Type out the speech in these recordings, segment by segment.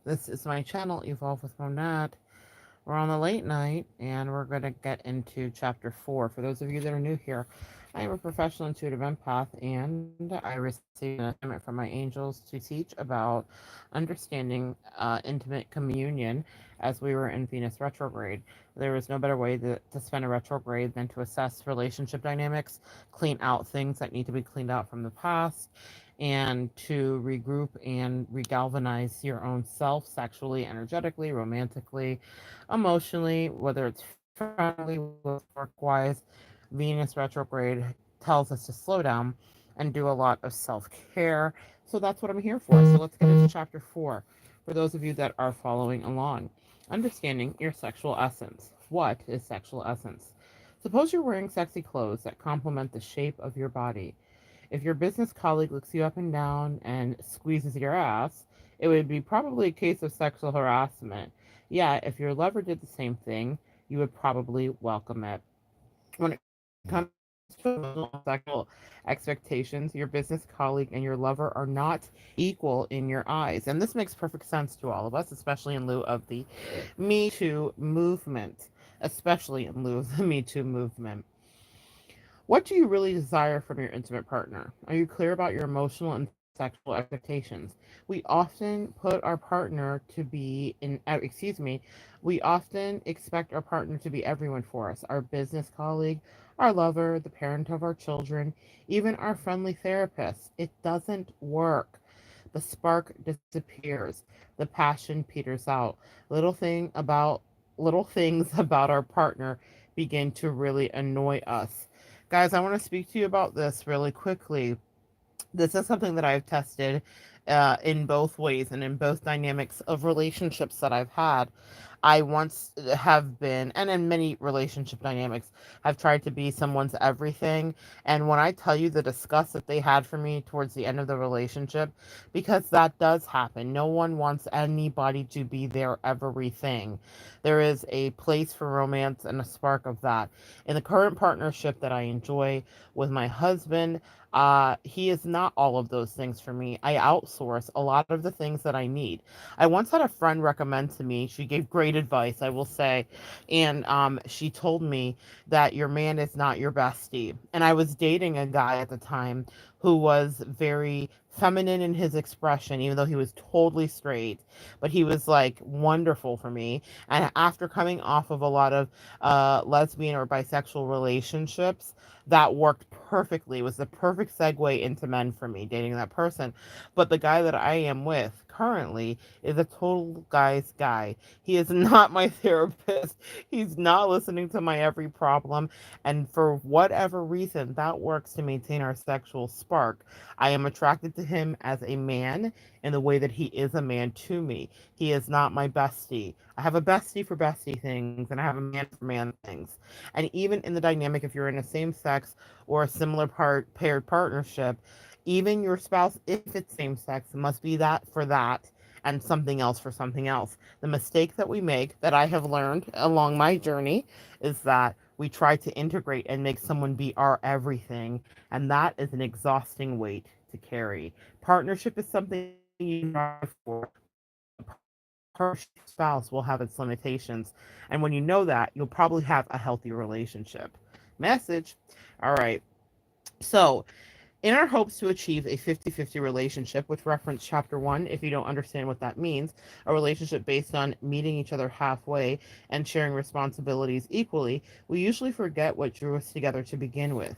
This is my channel, Evolve with Monat. We're on the late night, and we're going to get into chapter 4. For those of you that are new here, I am a professional intuitive empath, and I received an assignment from my angels to teach about understanding intimate communion as we were in Venus retrograde. There was no better way to spend a retrograde than to assess relationship dynamics, clean out things that need to be cleaned out from the past, and to regroup and regalvanize your own self sexually, energetically, romantically, emotionally, whether it's family, work wise. Venus retrograde tells us to slow down and do a lot of self care. So that's what I'm here for. So let's get into chapter 4 for those of you that are following along. Understanding your sexual essence. What is sexual essence? Suppose you're wearing sexy clothes that complement the shape of your body. If your business colleague looks you up and down and squeezes your ass, it would be probably a case of sexual harassment. Yeah, if your lover did the same thing, you would probably welcome it. When it comes to emotional and sexual expectations, your business colleague and your lover are not equal in your eyes. And this makes perfect sense to all of us, especially in lieu of the Me Too movement. Especially in lieu of the Me Too movement. What do you really desire from your intimate partner? Are you clear about your emotional and sexual expectations? We often put our partner to be we often expect our partner to be everyone for us, our business colleague, our lover, the parent of our children, even our friendly therapist. It doesn't work. The spark disappears. The passion peters out. Little thing about Little things about our partner begin to really annoy us. Guys, I want to speak to you about this really quickly. This is something that I've tested in both ways and in both dynamics of relationships that I've had. I once have been, and in many relationship dynamics, have tried to be someone's everything. And when I tell you the disgust that they had for me towards the end of the relationship, because that does happen. No one wants anybody to be their everything. There is a place for romance and a spark of that. In the current partnership that I enjoy with my husband, he is not all of those things for me. I outsource a lot of the things that I need. I once had a friend recommend to me, she gave great advice, I will say, and she told me that your man is not your bestie. And I was dating a guy at the time who was very feminine in his expression, even though he was totally straight, but he was like wonderful for me. And after coming off of a lot of lesbian or bisexual relationships, that worked perfectly. It was the perfect segue into men for me, dating that person. But the guy that I am with currently is a total guy's guy. He is not my therapist. He's not listening to my every problem. And for whatever reason, that works to maintain our sexual spark. I am attracted to him as a man in the way that he is a man to me. He is not my bestie. I have a bestie for bestie things, and I have a man for man things. And even in the dynamic, if you're in a same sex or a similar paired partnership, even your spouse, if it's same sex, must be that for that and something else for something else. The mistake that we make, that I have learned along my journey, is that we try to integrate and make someone be our everything, and that is an exhausting weight to carry. Partnership is something you strive for, partnership spouse will have its limitations. And when you know that, you'll probably have a healthy relationship. Message. All right. So, in our hopes to achieve a 50-50 relationship, which reference chapter 1, if you don't understand what that means, a relationship based on meeting each other halfway and sharing responsibilities equally, we usually forget what drew us together to begin with.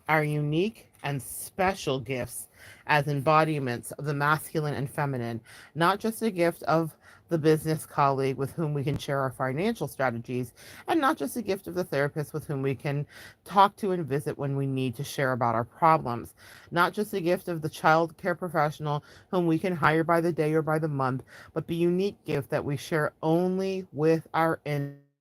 Our unique and special gifts as embodiments of the masculine and feminine, not just a gift of the business colleague with whom we can share our financial strategies, and not just a gift of the therapist with whom we can talk to and visit when we need to share about our problems, not just a gift of the child care professional whom we can hire by the day or by the month, but the unique gift that we share only with our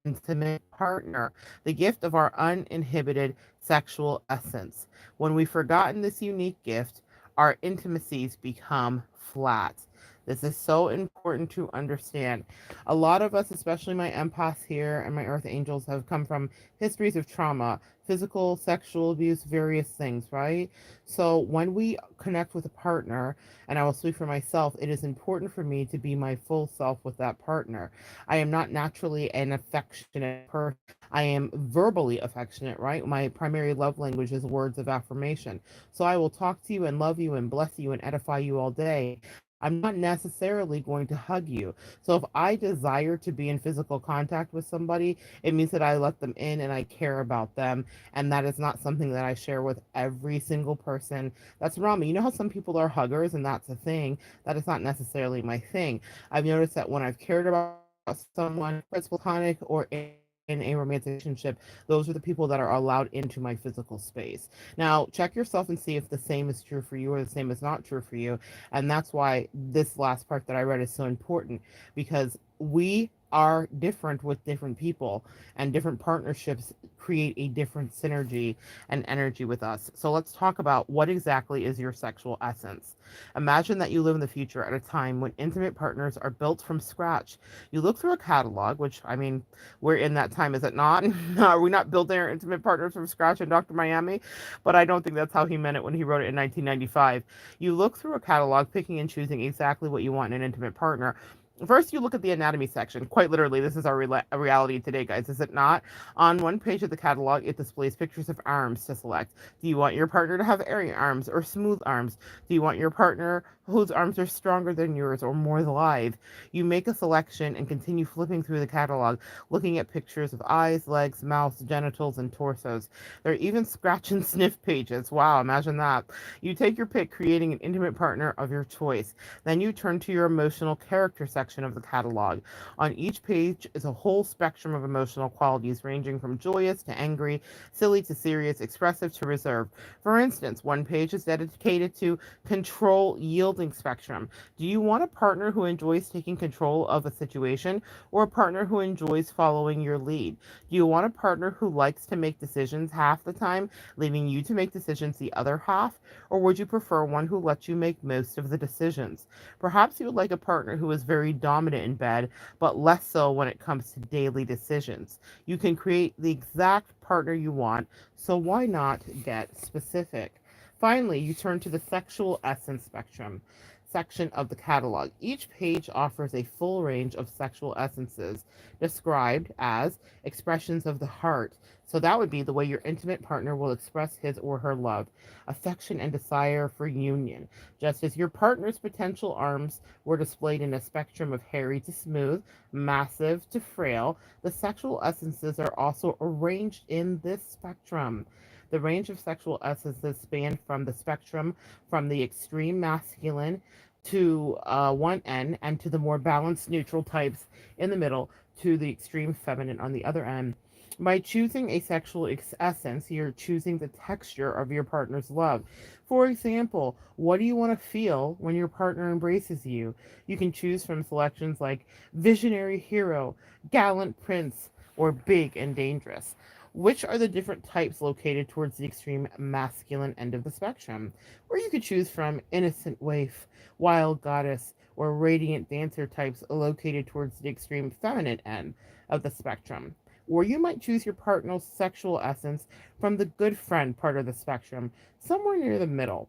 intimate partner, the gift of our uninhibited sexual essence. When we've forgotten this unique gift, our intimacies become flat. This is so important to understand. A lot of us, especially my empaths here and my earth angels, have come from histories of trauma, physical, sexual abuse, various things, right? So when we connect with a partner, and I will speak for myself, it is important for me to be my full self with that partner. I am not naturally an affectionate person. I am verbally affectionate, right? My primary love language is words of affirmation. So I will talk to you and love you and bless you and edify you all day. I'm not necessarily going to hug you. So if I desire to be in physical contact with somebody, it means that I let them in and I care about them. And that is not something that I share with every single person that's around me. You know how some people are huggers and that's a thing? That is not necessarily my thing. I've noticed that when I've cared about someone, whether it's platonic or in a romantic relationship, those are the people that are allowed into my physical space. Now, check yourself and see if the same is true for you or the same is not true for you. And that's why this last part that I read is so important, because we are different with different people, and different partnerships create a different synergy and energy with us. So let's talk about what exactly is your sexual essence. Imagine that you live in the future at a time when intimate partners are built from scratch. You look through a catalog, which, I mean, we're in that time, is it not? Are we not building our intimate partners from scratch in Dr. Miami? But I don't think that's how he meant it when he wrote it in 1995. You look through a catalog, picking and choosing exactly what you want in an intimate partner. First, you look at the anatomy section. Quite literally, this is our reality today, guys, is it not? On one page of the catalog, it displays pictures of arms to select. Do you want your partner to have airy arms or smooth arms? Do you want your partner whose arms are stronger than yours or more lithe? You make a selection and continue flipping through the catalog, looking at pictures of eyes, legs, mouths, genitals, and torsos. There are even scratch and sniff pages. Wow, imagine that. You take your pick, creating an intimate partner of your choice. Then you turn to your emotional character section of the catalog. On each page is a whole spectrum of emotional qualities, ranging from joyous to angry, silly to serious, expressive to reserved. For instance, one page is dedicated to control yielding spectrum. Do you want a partner who enjoys taking control of a situation, or a partner who enjoys following your lead? Do you want a partner who likes to make decisions half the time, leaving you to make decisions the other half? Or would you prefer one who lets you make most of the decisions? Perhaps you would like a partner who is very dominant in bed, but less so when it comes to daily decisions. You can create the exact partner you want, so why not get specific? Finally, you turn to the sexual essence spectrum section of the catalog. Each page offers a full range of sexual essences described as expressions of the heart. So that would be the way your intimate partner will express his or her love, affection, and desire for union. Just as your partner's potential arms were displayed in a spectrum of hairy to smooth, massive to frail, the sexual essences are also arranged in this spectrum. The range of sexual essences span from the spectrum from the extreme masculine to one end, and to the more balanced neutral types in the middle, to the extreme feminine on the other end. By choosing a sexual essence, you're choosing the texture of your partner's love. For example, what do you want to feel when your partner embraces you? You can choose from selections like visionary hero, gallant prince, or big and dangerous. Which are the different types located towards the extreme masculine end of the spectrum? Or you could choose from innocent waif, wild goddess, or radiant dancer types located towards the extreme feminine end of the spectrum. Or you might choose your partner's sexual essence from the good friend part of the spectrum, somewhere near the middle.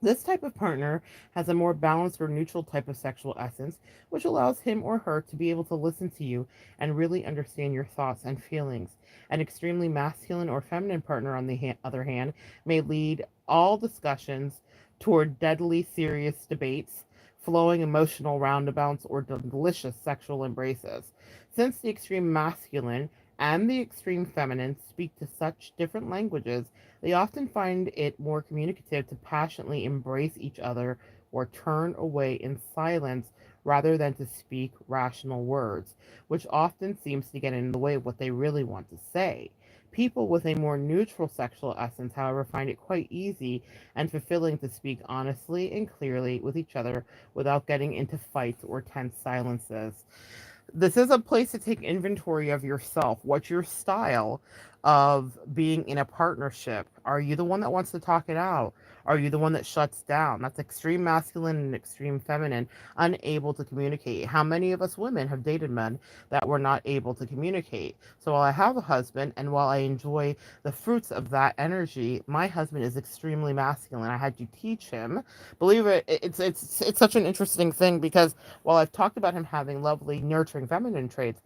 This type of partner has a more balanced or neutral type of sexual essence, which allows him or her to be able to listen to you and really understand your thoughts and feelings. An extremely masculine or feminine partner, on the other hand, may lead all discussions toward deadly serious debates, flowing emotional roundabouts, or delicious sexual embraces. Since the extreme masculine and the extreme feminine speak to such different languages, they often find it more communicative to passionately embrace each other or turn away in silence rather than to speak rational words, which often seems to get in the way of what they really want to say. People with a more neutral sexual essence, however, find it quite easy and fulfilling to speak honestly and clearly with each other without getting into fights or tense silences. This is a place to take inventory of yourself. What's your style? of being in a partnership? Are you the one that wants to talk it out? Are you the one that shuts down? That's extreme masculine and extreme feminine, unable to communicate. How many of us women have dated men that were not able to communicate? So while I have a husband and while I enjoy the fruits of that energy, my husband is extremely masculine. I had to teach him. Believe it, it's such an interesting thing because while I've talked about him having lovely, nurturing feminine traits,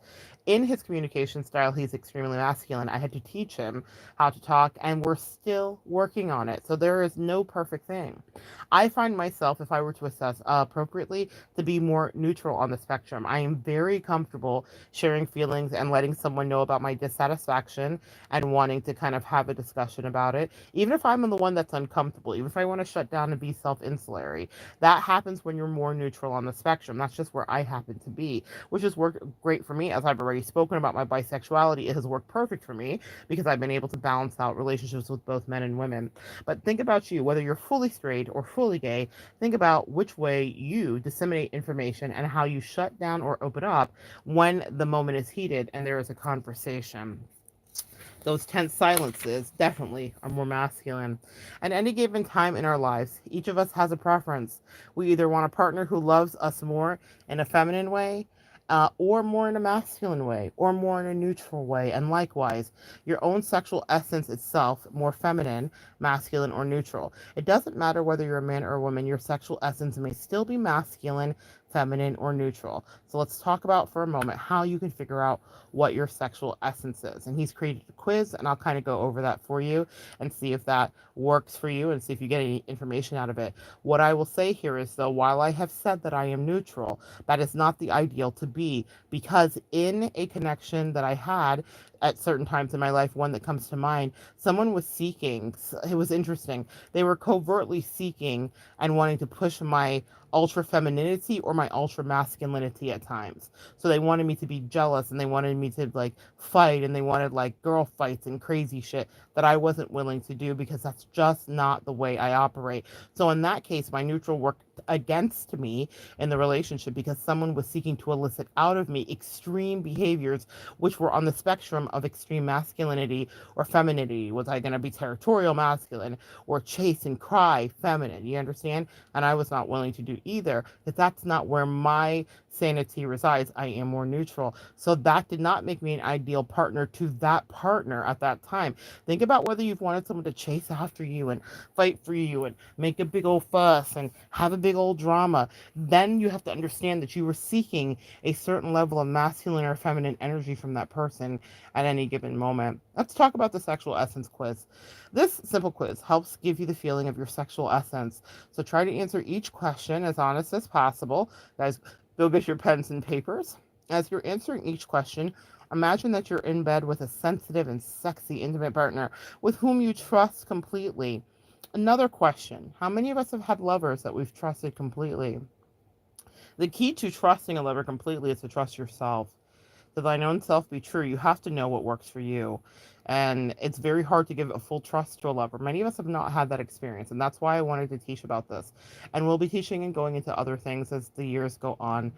in his communication style, he's extremely masculine. I had to teach him how to talk, and we're still working on it. So there is no perfect thing. I find myself, if I were to assess appropriately, to be more neutral on the spectrum. I am very comfortable sharing feelings and letting someone know about my dissatisfaction and wanting to kind of have a discussion about it, even if I'm the one that's uncomfortable, even if I want to shut down and be self insulary. That happens when you're more neutral on the spectrum. That's just where I happen to be, which has worked great for me. As I've already spoken about my bisexuality, it has worked perfect for me because I've been able to balance out relationships with both men and women. But think about you, whether you're fully straight or fully gay, think about which way you disseminate information and how you shut down or open up when the moment is heated and there is a conversation. Those tense silences definitely are more masculine. At any given time in our lives, each of us has a preference. We either want a partner who loves us more in a feminine way, or more in a masculine way, or more in a neutral way. And likewise, your own sexual essence itself, more feminine, masculine, or neutral. It doesn't matter whether you're a man or a woman, your sexual essence may still be masculine, feminine, or neutral. So let's talk about for a moment how you can figure out what your sexual essence is. And he's created a quiz, and I'll kind of go over that for you and see if that works for you and see if you get any information out of it. What I will say here is, though, while I have said that I am neutral, that is not the ideal to be, because in a connection that I had at certain times in my life, one that comes to mind, someone was seeking, it was interesting, they were covertly seeking and wanting to push my ultra femininity or my ultra masculinity at times. So they wanted me to be jealous and they wanted me to like fight and they wanted like girl fights and crazy shit that I wasn't willing to do because that's just not the way I operate. So in that case, my neutral worked against me in the relationship because someone was seeking to elicit out of me extreme behaviors which were on the spectrum of extreme masculinity or femininity. Was I going to be territorial masculine or chase and cry feminine? You understand? And I was not willing to do either. If that's not where my sanity resides, I am more neutral. So that did not make me an ideal partner to that partner at that time. Think about whether you've wanted someone to chase after you and fight for you and make a big old fuss and have a big old drama. Then you have to understand that you were seeking a certain level of masculine or feminine energy from that person at any given moment. Let's talk about the sexual essence quiz. This simple quiz helps give you the feeling of your sexual essence. So try to answer each question as honest as possible. Guys, go get your pens and papers. As you're answering each question, imagine that you're in bed with a sensitive and sexy intimate partner with whom you trust completely. Another question: how many of us have had lovers that we've trusted completely? The key to trusting a lover completely is to trust yourself. To thine own self be true. You have to know what works for you. And it's very hard to give a full trust to a lover. Many of us have not had that experience, and that's why I wanted to teach about this. And we'll be teaching and going into other things as the years go on.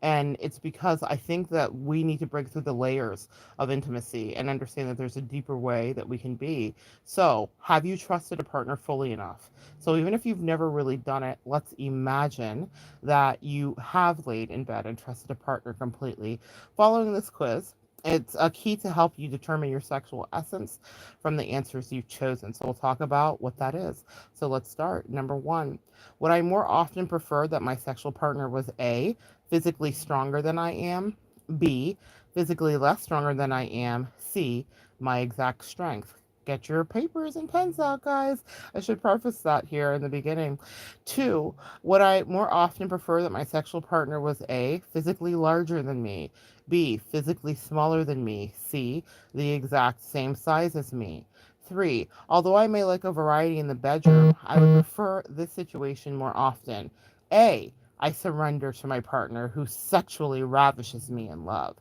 And it's because I think that we need to break through the layers of intimacy and understand that there's a deeper way that we can be. So, have you trusted a partner fully enough? So, even if you've never really done it, let's imagine that you have laid in bed and trusted a partner completely. Following this quiz, it's a key to help you determine your sexual essence from the answers you've chosen. So we'll talk about what that is. So let's start. Number one, would I more often prefer that my sexual partner was A, physically stronger than I am, B, physically less stronger than I am, C, my exact strength? Get your papers and pens out, guys. I should preface that here in the beginning. Two, would I more often prefer that my sexual partner was A, physically larger than me, B, physically smaller than me, C, the exact same size as me? Three, although I may like a variety in the bedroom, I would prefer this situation more often. A, I surrender to my partner who sexually ravishes me in love.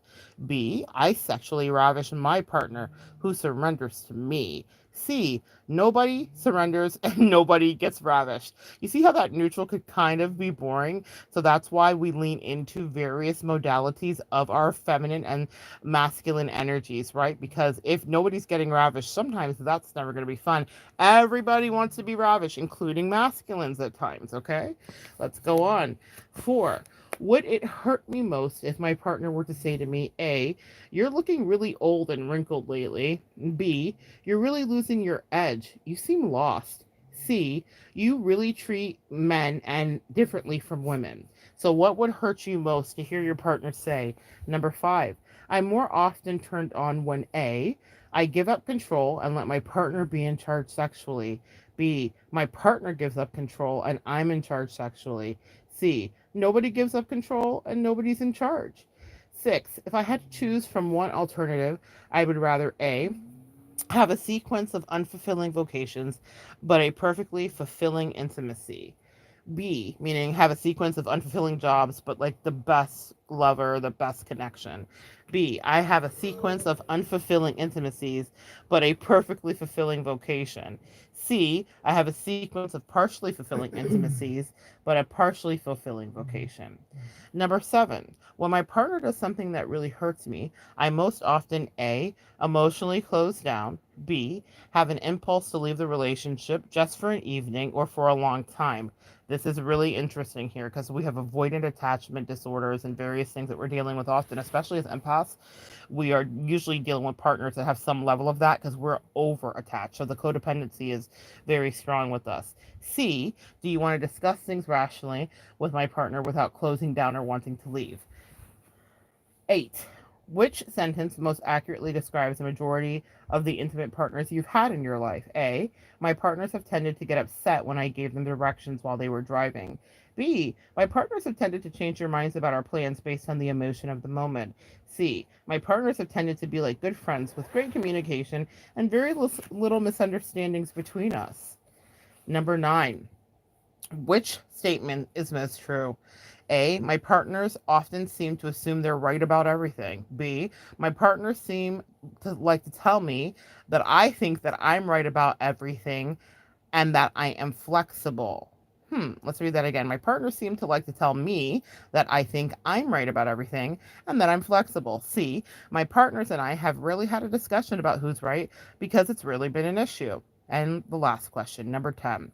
B, I sexually ravish my partner who surrenders to me. C, nobody surrenders and nobody gets ravished. You see how that neutral could kind of be boring? So that's why we lean into various modalities of our feminine and masculine energies, right? Because if nobody's getting ravished, sometimes that's never going to be fun. Everybody wants to be ravished, including masculines at times, okay? Let's go on. 4. Would it hurt me most if my partner were to say to me, A, you're looking really old and wrinkled lately. B, you're really losing your edge. You seem lost. C, you really treat men and differently from women. So what would hurt you most to hear your partner say? Number 5, I'm more often turned on when A, I give up control and let my partner be in charge sexually. B, my partner gives up control and I'm in charge sexually. C, nobody gives up control and nobody's in charge. 6, if I had to choose from one alternative, I would rather A, have a sequence of unfulfilling vocations, but a perfectly fulfilling intimacy. B, meaning have a sequence of unfulfilling jobs, but like the best lover, the best connection. B, I have a sequence of unfulfilling intimacies, but a perfectly fulfilling vocation. C, I have a sequence of partially fulfilling intimacies, but a partially fulfilling vocation. Number 7, when my partner does something that really hurts me, I most often A, emotionally close down, B, have an impulse to leave the relationship just for an evening or for a long time. This is really interesting here because we have avoidant attachment disorders and various things that we're dealing with often, especially as empaths. We are usually dealing with partners that have some level of that because we're over attached. So the codependency is very strong with us. C, do you want to discuss things rationally with my partner without closing down or wanting to leave? 8. Which sentence most accurately describes the majority of the intimate partners you've had in your life? A, my partners have tended to get upset when I gave them directions while they were driving. B, my partners have tended to change their minds about our plans based on the emotion of the moment. C, my partners have tended to be like good friends with great communication and very little misunderstandings between us. Number 9. Which statement is most true? A, my partners often seem to assume they're right about everything. B, my partners seem to like to tell me that I think that I'm right about everything and that I am flexible. Let's read that again. My partners seem to like to tell me that I think I'm right about everything and that I'm flexible. C, my partners and I have really had a discussion about who's right because it's really been an issue. And the last question, number 10.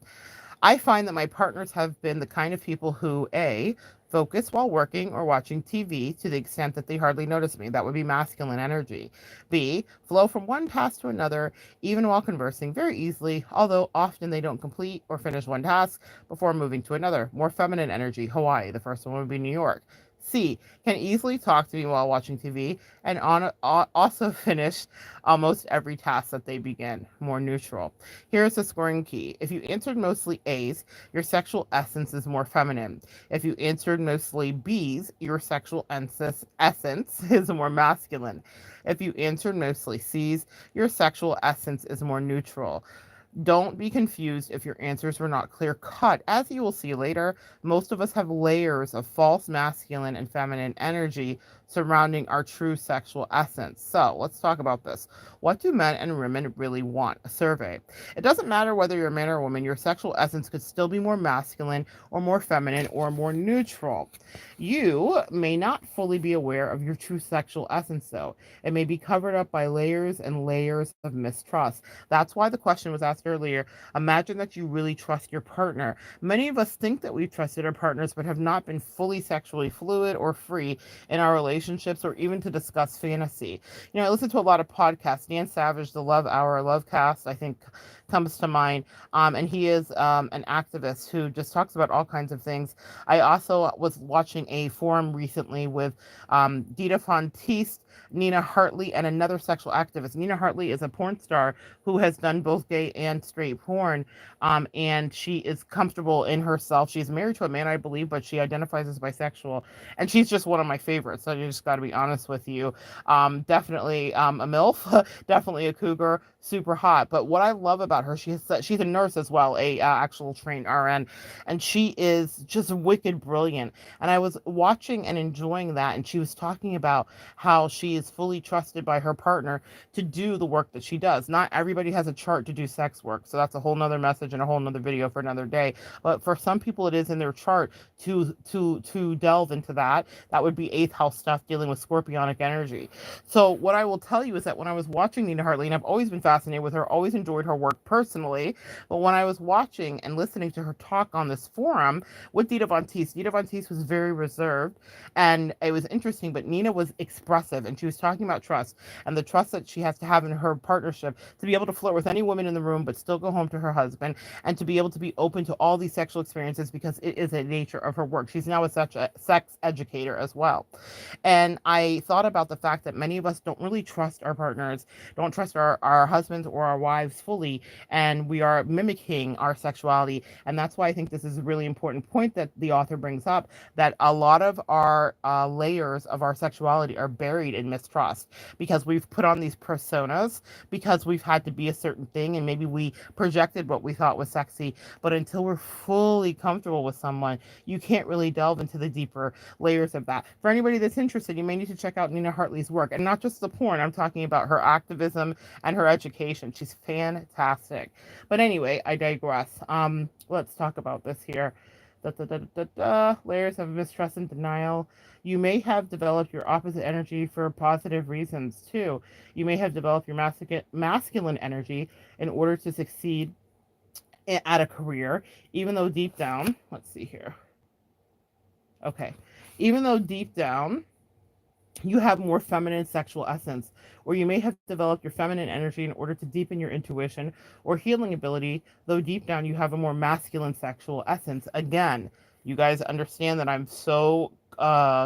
I find that my partners have been the kind of people who, A, focus while working or watching TV to the extent that they hardly notice me. That would be masculine energy. B, flow from one task to another, even while conversing very easily, although often they don't complete or finish one task before moving to another. More feminine energy, Hawaii. The first one would be New York. C, can easily talk to me while watching TV and also finish almost every task that they begin. More neutral. Here's the scoring key. If you answered mostly A's, your sexual essence is more feminine. If you answered mostly B's, your sexual essence is more masculine. If you answered mostly C's, your sexual essence is more neutral. Don't be confused if your answers were not clear cut. As you will see later, most of us have layers of false masculine and feminine energy surrounding our true sexual essence. So let's talk about this. What do men and women really want? A survey. It doesn't matter whether you're a man or a woman, your sexual essence could still be more masculine or more feminine or more neutral. You may not fully be aware of your true sexual essence, though. It may be covered up by layers and layers of mistrust. That's why the question was asked earlier. Imagine that you really trust your partner. Many of us think that we've trusted our partners, but have not been fully sexually fluid or free in our relationships or even to discuss fantasy. I listen to a lot of podcasts. Dan Savage, the Love Hour, Love Cast, I think comes to mind. And he is an activist who just talks about all kinds of things. I also was watching a forum recently with Dita Fontiste, Nina Hartley, and another sexual activist. Nina Hartley is a porn star who has done both gay and and straight porn. And she is comfortable in herself. She's married to a man, I believe, but she identifies as bisexual. And she's just one of my favorites. So you just got to be honest with you. Definitely a MILF, definitely a cougar, super hot. But what I love about her, she's a nurse as well, a actual trained RN, and she is just wicked brilliant. And I was watching and enjoying that, and she was talking about how she is fully trusted by her partner to do the work that she does. Not everybody has a chart to do sex work, so that's a whole nother message and a whole nother video for another day. But for some people, it is in their chart to delve into that. That would be eighth house stuff dealing with scorpionic energy. So what I will tell you is that when I was watching Nina Hartley, and I've always been fascinated with her, always enjoyed her work personally, but when I was watching and listening to her talk on this forum with Dita Von Teese was very reserved, and it was interesting, but Nina was expressive, and she was talking about trust and the trust that she has to have in her partnership to be able to flirt with any woman in the room, but still go home to her husband, and to be able to be open to all these sexual experiences because it is a nature of her work. She's now a sex educator as well. And I thought about the fact that many of us don't really trust our partners, don't trust our husbands or our wives fully, and we are mimicking our sexuality. And that's why I think this is a really important point that the author brings up, that a lot of our layers of our sexuality are buried in mistrust because we've put on these personas, because we've had to be a certain thing, and maybe we projected what we thought was sexy. But until we're fully comfortable with someone, you can't really delve into the deeper layers of that. For anybody that's interested, you may need to check out Nina Hartley's work, and not just the porn. I'm talking about her activism and her education. She's fantastic. But anyway, I digress. Let's talk about this here. Layers of mistrust and denial. You may have developed your opposite energy for positive reasons too. You may have developed your masculine energy in order to succeed at a career, even though deep down, let's see here. Okay. Even though deep down you have more feminine sexual essence, or you may have developed your feminine energy in order to deepen your intuition or healing ability, though deep down you have a more masculine sexual essence. Again, you guys understand that I'm so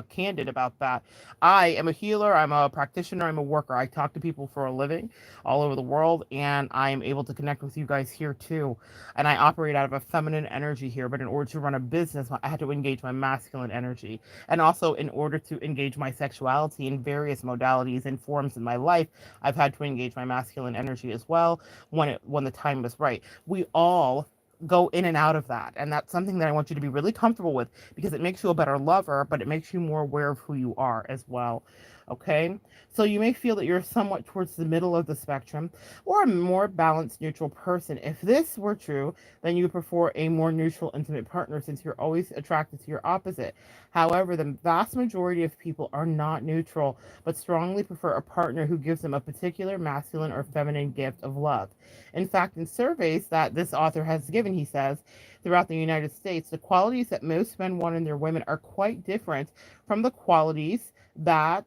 candid about that. I am a healer, I'm a practitioner, I'm a worker. I talk to people for a living all over the world, and I am able to connect with you guys here too. And I operate out of a feminine energy here, but in order to run a business, I had to engage my masculine energy. And also, in order to engage my sexuality in various modalities and forms in my life, I've had to engage my masculine energy as well when the time was right. We all go in and out of that, and that's something that I want you to be really comfortable with, because it makes you a better lover, but it makes you more aware of who you are as well. Okay, so you may feel that you're somewhat towards the middle of the spectrum, or a more balanced neutral person. If this were true, then you prefer a more neutral intimate partner, since you're always attracted to your opposite. However, the vast majority of people are not neutral, but strongly prefer a partner who gives them a particular masculine or feminine gift of love. In fact, in surveys that this author has given, he says, throughout the United States, the qualities that most men want in their women are quite different from the qualities that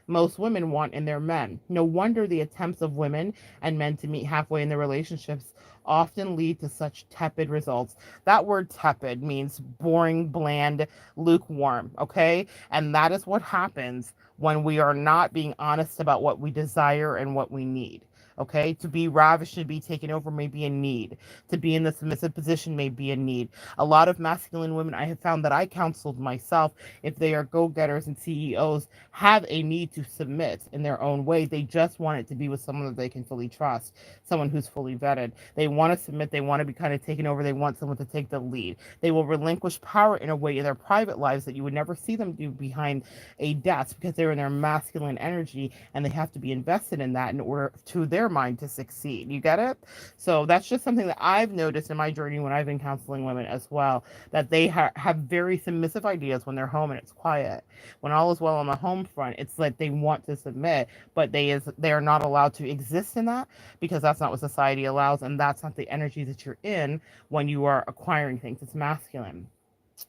most women want in their men. No wonder the attempts of women and men to meet halfway in their relationships often lead to such tepid results. That word tepid means boring, bland, lukewarm, okay? And that is what happens when we are not being honest about what we desire and what we need. Okay, to be ravished, to be taken over may be a need. To be in the submissive position may be a need. A lot of masculine women I have found that I counseled myself, if they are go-getters and CEOs, have a need to submit in their own way. They just want it to be with someone that they can fully trust, someone who's fully vetted. They want to submit, they want to be kind of taken over, they want someone to take the lead. They will relinquish power in a way in their private lives that you would never see them do behind a desk, because they're in their masculine energy and they have to be invested in that in order to their mind to succeed. You get it? So that's just something that I've noticed in my journey when I've been counseling women as well, that they have very submissive ideas when they're home and it's quiet. When all is well on the home front, it's like they want to submit, but they are not allowed to exist in that, because that's not what society allows, and that's not the energy that you're in when you are acquiring things. It's masculine.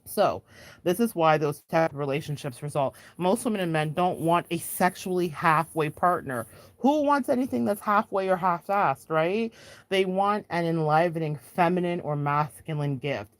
So, this is why those type of relationships result. Most women and men don't want a sexually halfway partner. Who wants anything that's halfway or half-assed, right? They want an enlivening feminine or masculine gift.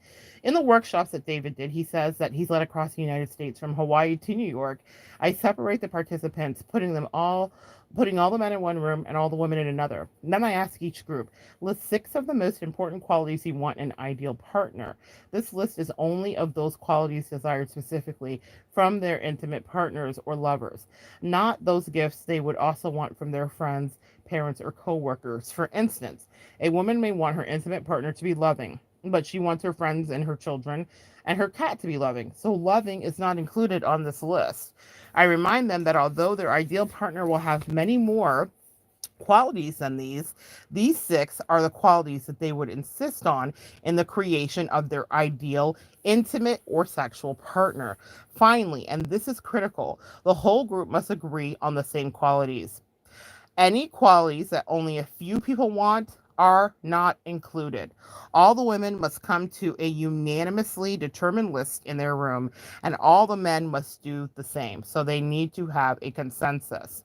In the workshops that David did, he says that he's led across the United States from Hawaii to New York. I separate the participants, putting all the men in one room and all the women in another. And then I ask each group, list 6 of the most important qualities you want in an ideal partner. This list is only of those qualities desired specifically from their intimate partners or lovers, not those gifts they would also want from their friends, parents, or coworkers. For instance, a woman may want her intimate partner to be loving, but she wants her friends and her children and her cat to be loving. So loving is not included on this list. I remind them that although their ideal partner will have many more qualities than these 6 are the qualities that they would insist on in the creation of their ideal intimate or sexual partner. Finally, and this is critical, the whole group must agree on the same qualities. Any qualities that only a few people want are not included. All the women must come to a unanimously determined list in their room, and all the men must do the same. So they need to have a consensus.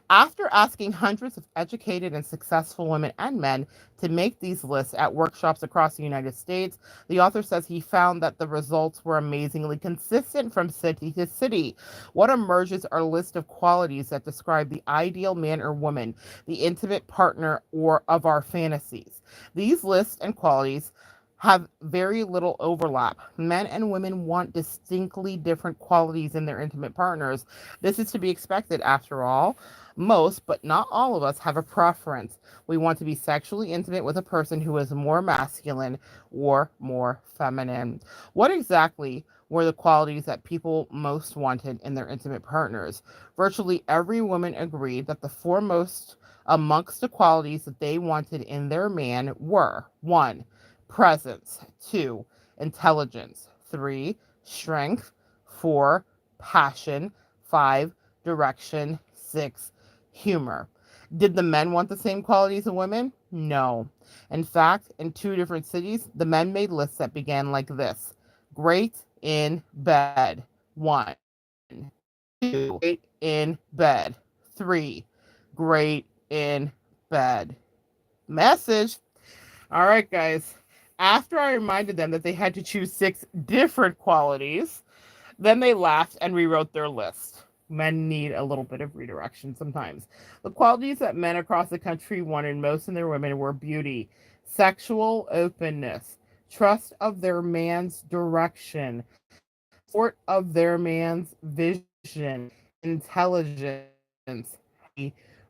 After asking hundreds of educated and successful women and men to make these lists at workshops across the United States, the author says he found that the results were amazingly consistent from city to city. What emerges are lists of qualities that describe the ideal man or woman, the intimate partner or of our fantasies. These lists and qualities have very little overlap. Men and women want distinctly different qualities in their intimate partners. This is to be expected after all. Most, but not all of us, have a preference. We want to be sexually intimate with a person who is more masculine or more feminine. What exactly were the qualities that people most wanted in their intimate partners? Virtually every woman agreed that the foremost amongst the qualities that they wanted in their man were: 1, presence; 2, intelligence; 3, strength; 4, passion; 5, direction; 6, humor. Did the men want the same qualities as women? No. In fact, in 2 different cities, the men made lists that began like this: great in bed; 1, 2, great in bed; 3, great in bed. Message. All right, guys. After I reminded them that they had to choose 6 different qualities, then they laughed and rewrote their list. Men need a little bit of redirection sometimes. The qualities that men across the country wanted most in their women were beauty, sexual openness, trust of their man's direction, support of their man's vision, intelligence,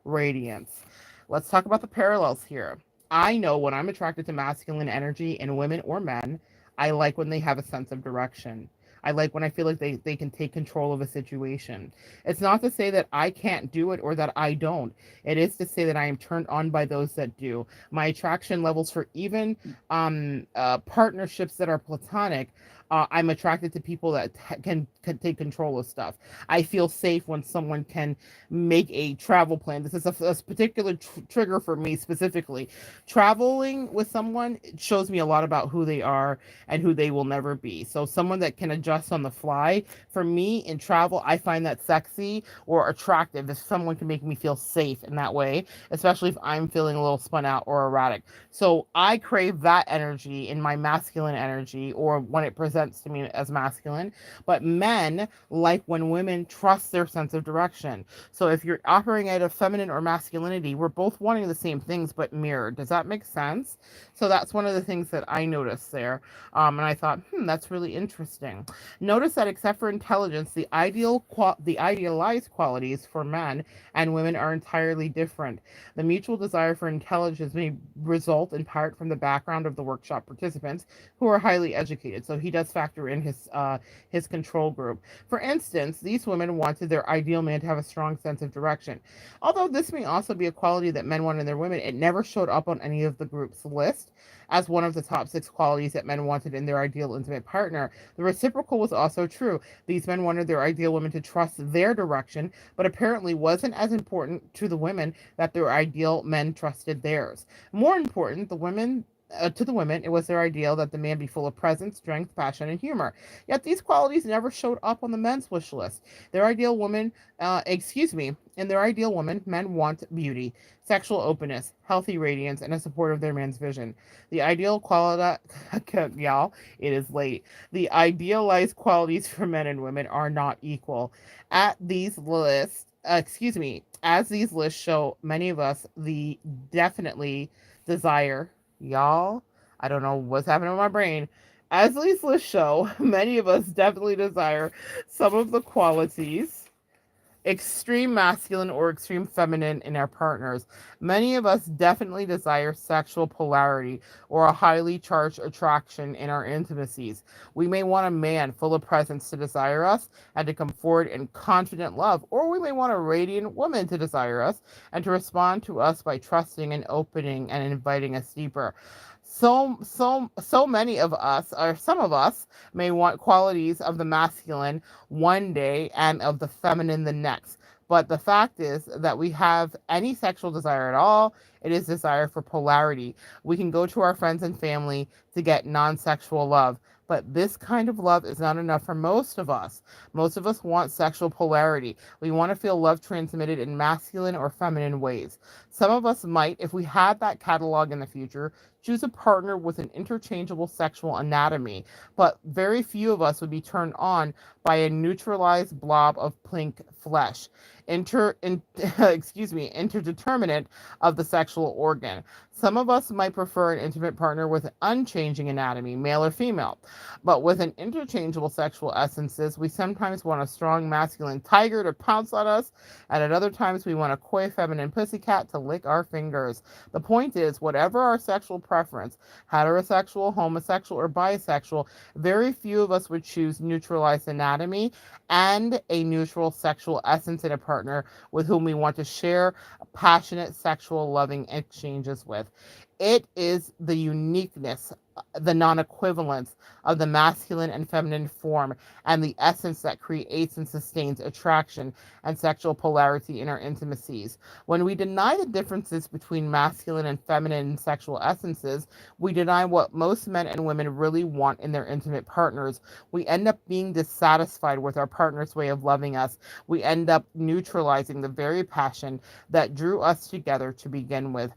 radiance. Let's talk about the parallels here. I know when I'm attracted to masculine energy in women or men, I like when they have a sense of direction. I like when I feel like they can take control of a situation. It's not to say that I can't do it or that I don't. It is to say that I am turned on by those that do. My attraction levels for even partnerships that are platonic, I'm attracted to people that can take control of stuff. I feel safe when someone can make a travel plan. This is a particular trigger for me specifically. Traveling with someone shows me a lot about who they are and who they will never be. So someone that can adjust on the fly, for me in travel, I find that sexy or attractive if someone can make me feel safe in that way, especially if I'm feeling a little spun out or erratic. So I crave that energy in my masculine energy, or when it presents to me as masculine. But men like when women trust their sense of direction. So if you're operating out of feminine or masculinity, we're both wanting the same things but mirrored. Does that make sense? So that's one of the things that I noticed there. And I thought, that's really interesting. Notice that except for intelligence, the idealized qualities for men and women are entirely different. The mutual desire for intelligence may result in part from the background of the workshop participants, who are highly educated. So he does factor in his control group. For instance, these women wanted their ideal man to have a strong sense of direction. Although this may also be a quality that men want in their women, it never showed up on any of the group's list as one of the top 6 qualities that men wanted in their ideal intimate partner. The reciprocal was also true. These men wanted their ideal woman to trust their direction, but apparently wasn't as important to the women that their ideal men trusted theirs. More important, the women to the women, it was their ideal that the man be full of presence, strength, passion, and humor. Yet these qualities never showed up on the men's wish list. Their ideal woman, in their ideal woman, men want beauty, sexual openness, healthy radiance, and a support of their man's vision. The ideal quality, y'all, it is late. The idealized qualities for men and women are not equal. At these lists, as these lists show, many of us the definitely desire, y'all. I don't know what's happening with my brain. As these lists show, many of us definitely desire some of the qualities extreme masculine or extreme feminine in our partners. Many of us definitely desire sexual polarity or a highly charged attraction in our intimacies. We may want a man full of presence to desire us and to come forward in confident love, or we may want a radiant woman to desire us and to respond to us by trusting and opening and inviting us deeper. So many of us, or some of us, may want qualities of the masculine one day and of the feminine the next. But the fact is that we have any sexual desire at all, it is desire for polarity. We can go to our friends and family to get non sexual love. But this kind of love is not enough for most of us. Most of us want sexual polarity. We want to feel love transmitted in masculine or feminine ways. Some of us might, if we had that catalog in the future, choose a partner with an interchangeable sexual anatomy, but very few of us would be turned on by a neutralized blob of pink flesh, interdeterminate of the sexual organ. Some of us might prefer an intimate partner with an unchanging anatomy, male or female, but with an interchangeable sexual essences, we sometimes want a strong masculine tiger to pounce on us, and at other times we want a coy feminine pussycat to lick our fingers. The point is, whatever our sexual preference, heterosexual, homosexual, or bisexual, very few of us would choose neutralized anatomy and a neutral sexual essence in a partner with whom we want to share passionate sexual loving exchanges with. It is the uniqueness, the non equivalence of the masculine and feminine form, and the essence that creates and sustains attraction and sexual polarity in our intimacies. When we deny the differences between masculine and feminine sexual essences, we deny what most men and women really want in their intimate partners. We end up being dissatisfied with our partner's way of loving us. We end up neutralizing the very passion that drew us together to begin with.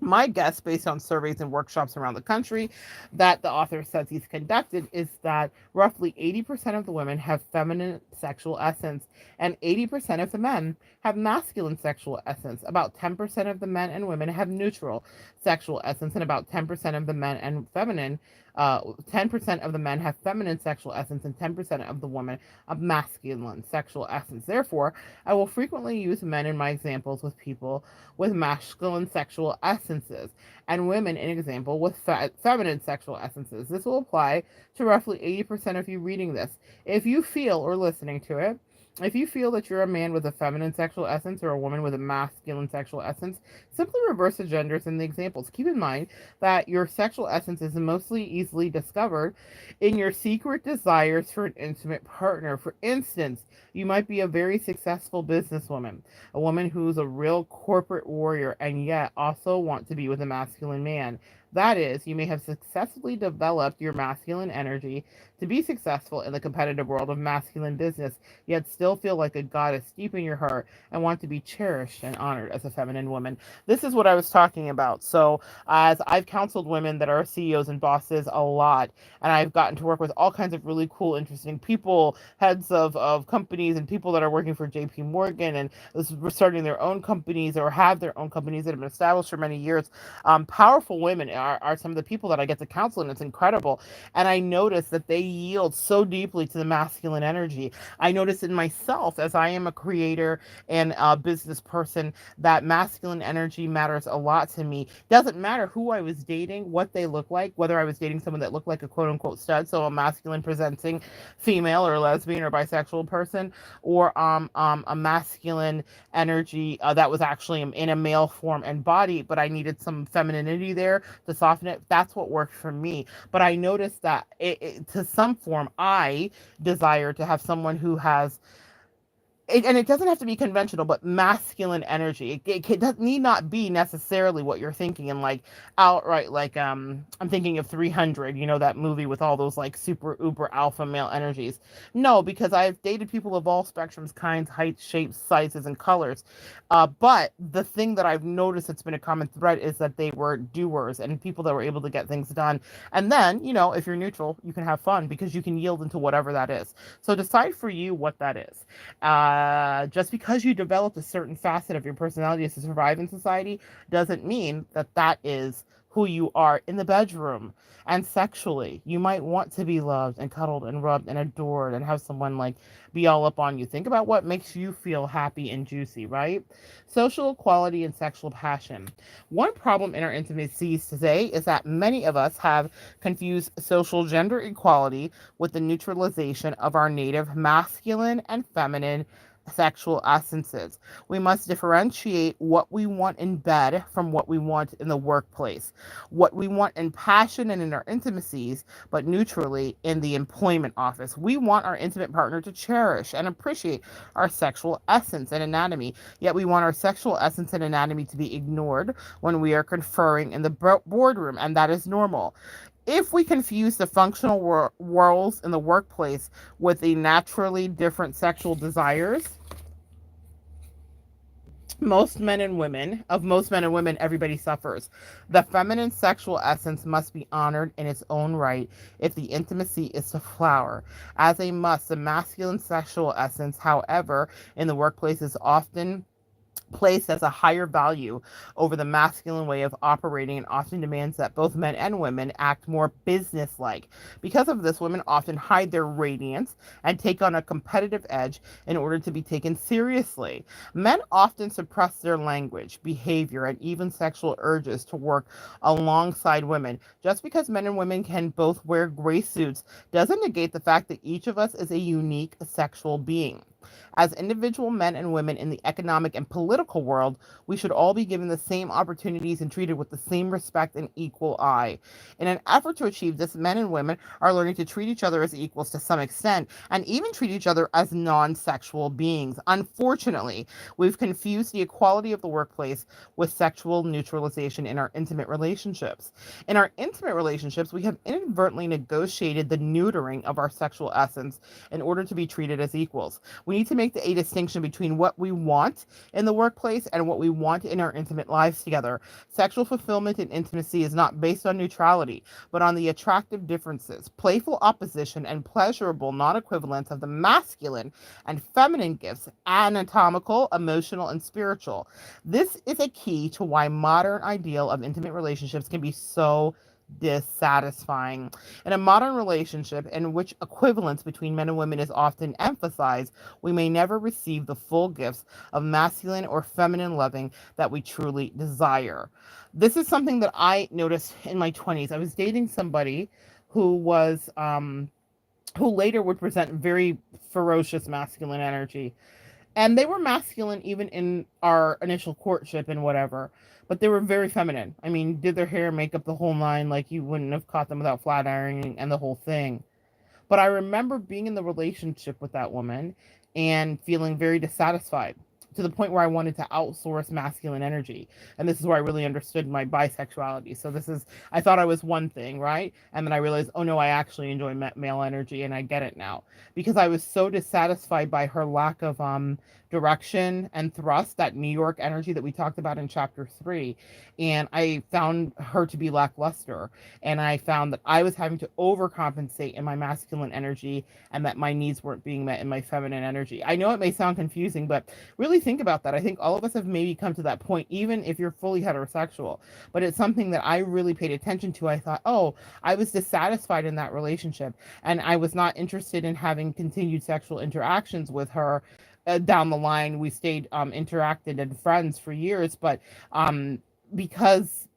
My guess, based on surveys and workshops around the country that the author says he's conducted, is that roughly 80% of the women have feminine sexual essence and 80% of the men have masculine sexual essence. About 10% of the men and women have neutral sexual essence, and about 10% of the men and feminine 10% of the men have feminine sexual essence and 10% of the women have masculine sexual essence. Therefore, I will frequently use men in my examples with people with masculine sexual essences and women in example with feminine sexual essences. This will apply to roughly 80% of you reading this. If you feel or listening to it, if you feel that you're a man with a feminine sexual essence or a woman with a masculine sexual essence, simply reverse the genders in the examples. Keep in mind that your sexual essence is mostly easily discovered in your secret desires for an intimate partner. For instance, you might be a very successful businesswoman, a woman who's a real corporate warrior, and yet also want to be with a masculine man. That is, you may have successfully developed your masculine energy to be successful in the competitive world of masculine business, yet still feel like a goddess deep in your heart and want to be cherished and honored as a feminine woman. This is what I was talking about. So, as I've counseled women that are CEOs and bosses a lot, and I've gotten to work with all kinds of really cool, interesting people, heads of companies, and people that are working for JP Morgan and starting their own companies or have their own companies that have been established for many years. Powerful women are some of the people that I get to counsel, and it's incredible. And I notice that they yield so deeply to the masculine energy. I notice in myself, as I am a creator and a business person, that masculine energy matters a lot to me. Doesn't matter who I was dating, what they look like, whether I was dating someone that looked like a quote unquote stud, so a masculine presenting female or lesbian or bisexual person, or a masculine energy that was actually in a male form and body, but I needed some femininity there to soften it. That's what worked for me. But I noticed that to some form, I desire to have someone who has and it doesn't have to be conventional, but masculine energy. It does need not be necessarily what you're thinking and like outright like I'm thinking of 300, you know, that movie with all those like super uber alpha male energies. No, because I've dated people of all spectrums, kinds, heights, shapes, sizes, and colors. But the thing that I've noticed that's been a common thread is that they were doers and people that were able to get things done. And then, you know, if you're neutral, you can have fun because you can yield into whatever that is. So decide for you what that is. Just because you developed a certain facet of your personality to survive in society doesn't mean that that is who you are in the bedroom and sexually. You might want to be loved and cuddled and rubbed and adored and have someone like be all up on you. Think about what makes you feel happy and juicy, right? Social equality and sexual passion. One problem in our intimacies today is that many of us have confused social gender equality with the neutralization of our native masculine and feminine sexual essences. We must differentiate what we want in bed from what we want in the workplace, what we want in passion and in our intimacies, but neutrally in the employment office. We want our intimate partner to cherish and appreciate our sexual essence and anatomy, yet we want our sexual essence and anatomy to be ignored when we are conferring in the boardroom, and that is normal. If we confuse the functional roles in the workplace with the naturally different sexual desires, most men and women, everybody suffers. The feminine sexual essence must be honored in its own right if the intimacy is to flower. As a must, the masculine sexual essence, however, in the workplace is often placed as a higher value over the masculine way of operating and often demands that both men and women act more business-like. Because of this, women often hide their radiance and take on a competitive edge in order to be taken seriously. Men often suppress their language, behavior, and even sexual urges to work alongside women. Just because men and women can both wear gray suits doesn't negate the fact that each of us is a unique sexual being. As individual men and women in the economic and political world, we should all be given the same opportunities and treated with the same respect and equal eye. In an effort to achieve this, men and women are learning to treat each other as equals to some extent and even treat each other as non sexual beings. Unfortunately, we've confused the equality of the workplace with sexual neutralization in our intimate relationships. In our intimate relationships, we have inadvertently negotiated the neutering of our sexual essence in order to be treated as equals. We need to make a distinction between what we want in the workplace and what we want in our intimate lives together. Sexual fulfillment and intimacy is not based on neutrality, but on the attractive differences, playful opposition, and pleasurable non equivalence of the masculine and feminine gifts, anatomical, emotional, and spiritual. This is a key to why modern ideal of intimate relationships can be so dissatisfying. In a modern relationship in which equivalence between men and women is often emphasized, we may never receive the full gifts of masculine or feminine loving that we truly desire. This is something that I noticed in my 20s. I was dating somebody who was who later would present very ferocious masculine energy, and they were masculine even in our initial courtship and whatever, but they were very feminine. I mean, did their hair, makeup, the whole nine, like you wouldn't have caught them without flat ironing and the whole thing. But I remember being in the relationship with that woman and feeling very dissatisfied to the point where I wanted to outsource masculine energy. And this is where I really understood my bisexuality. So this is, I thought I was one thing, right? And then I realized, oh no, I actually enjoy male energy, and I get it now because I was so dissatisfied by her lack of direction and thrust, that New York energy that we talked about in chapter 3. And I found her to be lackluster. And I found that I was having to overcompensate in my masculine energy and that my needs weren't being met in my feminine energy. I know it may sound confusing, but really think about that. I think all of us have maybe come to that point, even if you're fully heterosexual. But it's something that I really paid attention to. I thought, oh, I was dissatisfied in that relationship, and I was not interested in having continued sexual interactions with her. Down the line, we stayed interacted and friends for years, but because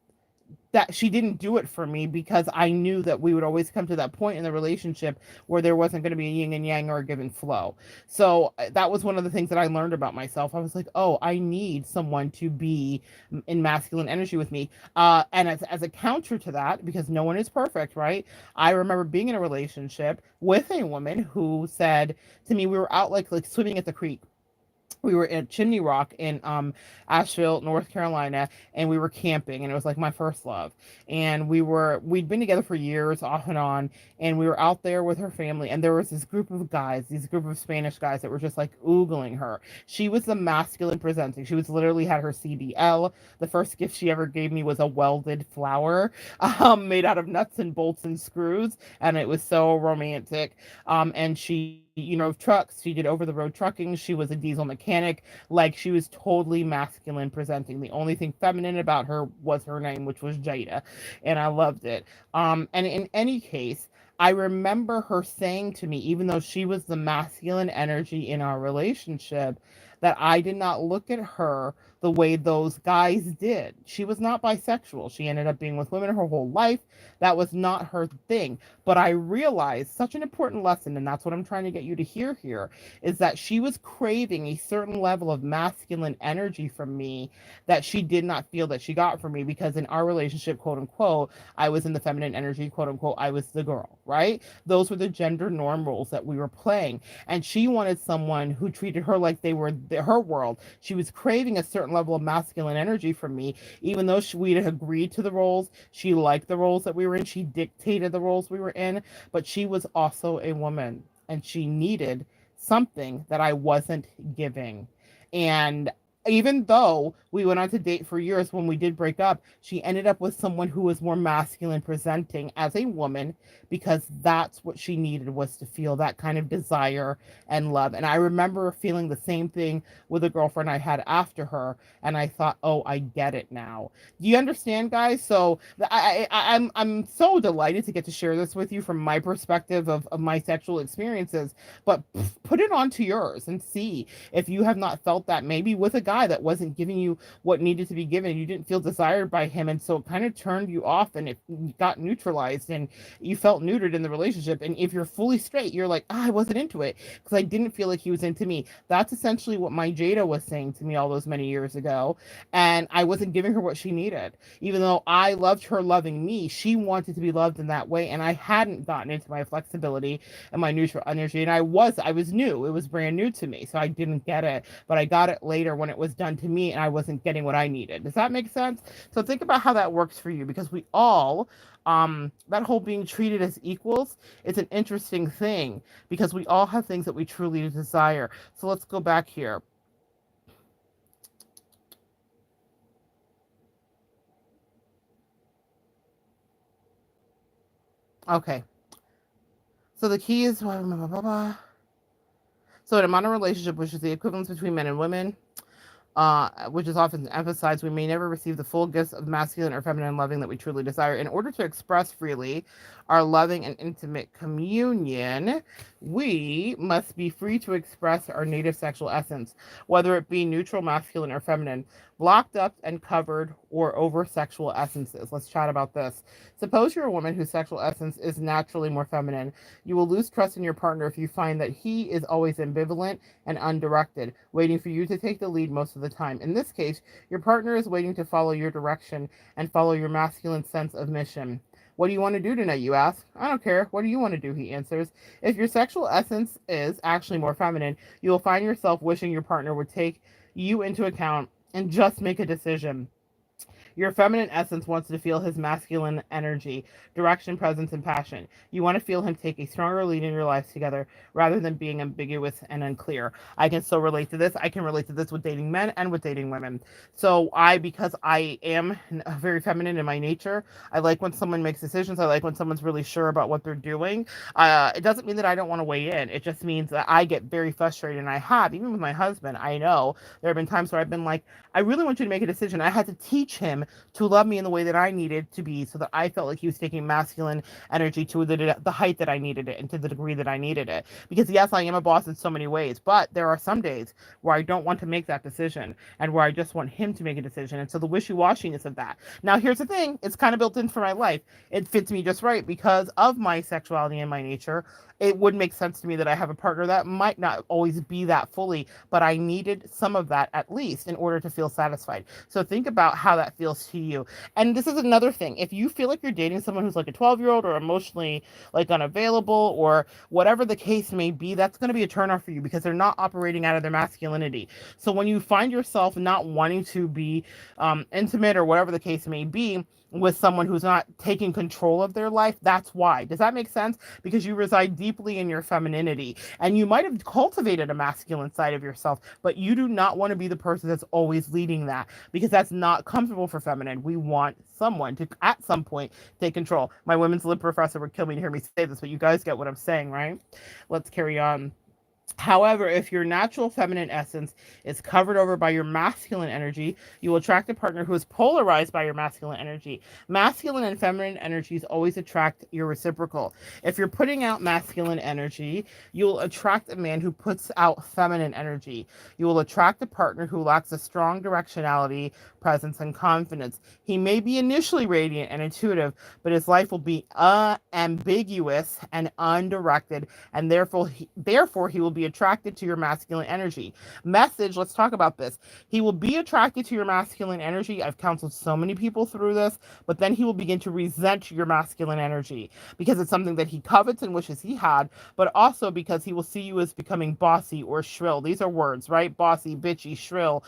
that she didn't do it for me, because I knew that we would always come to that point in the relationship where there wasn't going to be a yin and yang or a give and flow. So that was one of the things that I learned about myself. I was like, oh, I need someone to be in masculine energy with me. And as a counter to that, because no one is perfect, right? I remember being in a relationship with a woman who said to me, we were out like swimming at the creek, we were at Chimney Rock in Asheville, North Carolina, and we were camping, and it was like my first love. And we'd been together for years, off and on, and we were out there with her family, and there was this group of guys, these group of Spanish guys that were just like oogling her. She was the masculine presenting. She was literally had her CDL. The first gift she ever gave me was a welded flower, made out of nuts and bolts and screws, and it was so romantic. And she, trucks. She did over the road trucking. She was a diesel mechanic. Like, she was totally masculine presenting. The only thing feminine about her was her name, which was Jada, and I loved it. And in any case, I remember her saying to me, even though she was the masculine energy in our relationship, that I did not look at her the way those guys did. She was not bisexual. She ended up being with women her whole life. That was not her thing. But I realized such an important lesson, and that's what I'm trying to get you to hear here, is that she was craving a certain level of masculine energy from me that she did not feel that she got from me, because in our relationship, quote unquote, I was in the feminine energy, quote unquote, I was the girl, right? Those were the gender norm roles that we were playing. And she wanted someone who treated her like they were her world. She was craving a certain level of masculine energy from me, even though we had agreed to the roles. She liked the roles that we were in. She dictated the roles we were in, but she was also a woman, and she needed something that I wasn't giving. And even though we went on to date for years, when we did break up, she ended up with someone who was more masculine presenting as a woman, because that's what she needed, was to feel that kind of desire and love. And I remember feeling the same thing with a girlfriend I had after her, and I thought, oh, I get it now. Do you understand, guys? So I'm so delighted to get to share this with you from my perspective of my sexual experiences, but put it onto yours and see if you have not felt that, maybe with a guy that wasn't giving you what needed to be given. You didn't feel desired by him, and so it kind of turned you off, and it got neutralized, and you felt neutered in the relationship. And if you're fully straight, you're like, I wasn't into it because I didn't feel like he was into me. That's essentially what my Jada was saying to me all those many years ago, and I wasn't giving her what she needed. Even though I loved her loving me, she wanted to be loved in that way, and I hadn't gotten into my flexibility and my neutral energy, and I was new. It was brand new to me, so I didn't get it, but I got it later when it was done to me and I wasn't getting what I needed. Does that make sense? So think about how that works for you, because we all, that whole being treated as equals, it's an interesting thing, because we all have things that we truly desire. So let's go back here. Okay. So the key is blah, blah, blah, blah. So in a modern relationship, which is the equivalence between men and women, which is often emphasized, we may never receive the full gifts of masculine or feminine loving that we truly desire. In order to express freely our loving and intimate communion, we must be free to express our native sexual essence, whether it be neutral, masculine, or feminine, blocked up and covered, or over sexual essences. Let's chat about this. Suppose you're a woman whose sexual essence is naturally more feminine. You will lose trust in your partner if you find that he is always ambivalent and undirected, waiting for you to take the lead most of the time. In this case, your partner is waiting to follow your direction and follow your masculine sense of mission. What do you want to do tonight, you ask? I don't care. What do you want to do? He answers. If your sexual essence is actually more feminine, you will find yourself wishing your partner would take you into account and just make a decision. Your feminine essence wants to feel his masculine energy, direction, presence, and passion. You want to feel him take a stronger lead in your lives together rather than being ambiguous and unclear. I can still relate to this. I can relate to this with dating men and with dating women. So because I am very feminine in my nature, I like when someone makes decisions. I like when someone's really sure about what they're doing. It doesn't mean that I don't want to weigh in. It just means that I get very frustrated, and I have, even with my husband, I know there have been times where I've been like, I really want you to make a decision. I had to teach him to love me in the way that I needed to be, so that I felt like he was taking masculine energy to the height that I needed it and to the degree that I needed it. Because yes, I am a boss in so many ways, but there are some days where I don't want to make that decision and where I just want him to make a decision. And so the wishy-washiness of that. Now, here's the thing. It's kind of built in for my life. It fits me just right because of my sexuality and my nature. It would make sense to me that I have a partner that might not always be that fully, but I needed some of that at least in order to feel satisfied. So think about how that feels close to you. And this is another thing. If you feel like you're dating someone who's like a 12-year-old or emotionally like unavailable or whatever the case may be, that's going to be a turnoff for you because they're not operating out of their masculinity. So when you find yourself not wanting to be intimate or whatever the case may be with someone who's not taking control of their life, that's why. Does that make sense? Because you reside deeply in your femininity and you might have cultivated a masculine side of yourself, but you do not want to be the person that's always leading that because that's not comfortable for feminine. We want someone to, at some point, take control. My women's lib professor would kill me to hear me say this, but you guys get what I'm saying, right? Let's carry on. However, if your natural feminine essence is covered over by your masculine energy, you will attract a partner who is polarized by your masculine energy. Masculine and feminine energies always attract your reciprocal. If you're putting out masculine energy, you'll attract a man who puts out feminine energy. You will attract a partner who lacks a strong directionality, presence, and confidence. He may be initially radiant and intuitive, but his life will be ambiguous and undirected, and therefore he will be attracted to your masculine energy. Message, let's talk about this. He will be attracted to your masculine energy. I've counseled so many people through this, but then he will begin to resent your masculine energy because it's something that he covets and wishes he had, but also because he will see you as becoming bossy or shrill. These are words, right? Bossy, bitchy, shrill,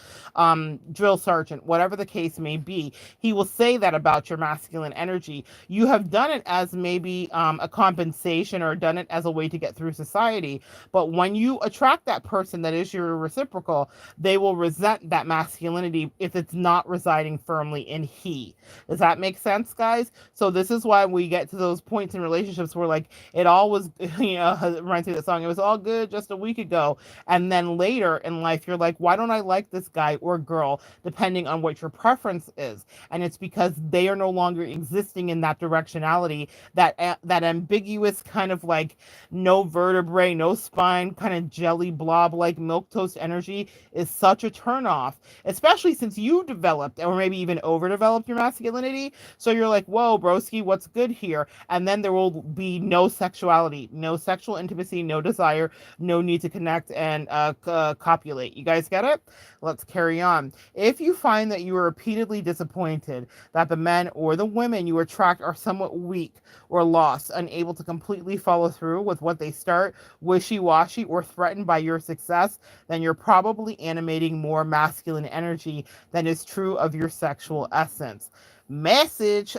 drill sergeant, whatever the case may be. He will say that about your masculine energy. You have done it as maybe a compensation or done it as a way to get through society, but when you attract that person that is your reciprocal, they will resent that masculinity if it's not residing firmly in he. Does that make sense, guys? So this is why we get to those points in relationships where like it all was, it reminds me of the song, it was all good just a week ago. And then later in life, you're like, why don't I like this guy or girl, depending on what your preference is? And it's because they are no longer existing in that directionality, that ambiguous kind of like no vertebrae, no spine, kind of jelly blob like milk toast energy is such a turnoff, especially since you developed or maybe even overdeveloped your masculinity. So you're like, whoa, broski, what's good here? And then there will be no sexuality, no sexual intimacy, no desire, no need to connect and copulate. You guys get it? Let's carry on. If you find that you are repeatedly disappointed that the men or the women you attract are somewhat weak or lost, unable to completely follow through with what they start, wishy-washy, or threatened by your success, then you're probably animating more masculine energy than is true of your sexual essence. Message.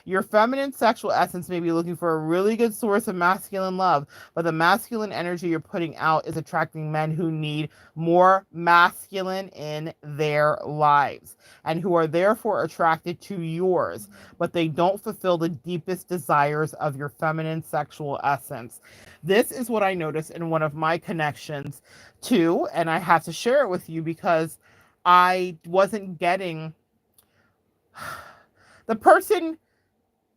Your feminine sexual essence may be looking for a really good source of masculine love, but the masculine energy you're putting out is attracting men who need more masculine in their lives and who are therefore attracted to yours, but they don't fulfill the deepest desires of your feminine sexual essence. This is what I noticed in one of my connections too, and I have to share it with you because I wasn't getting the person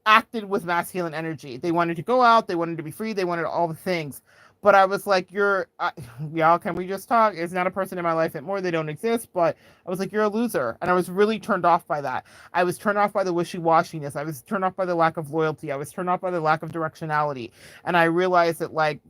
acted with masculine energy. They wanted to go out, they wanted to be free, they wanted all the things. But I was like, y'all, can we just talk? It's not a person in my life anymore. They don't exist. But I was like, you're a loser. And I was really turned off by that. I was turned off by the wishy-washiness. I was turned off by the lack of loyalty. I was turned off by the lack of directionality. And I realized that, like,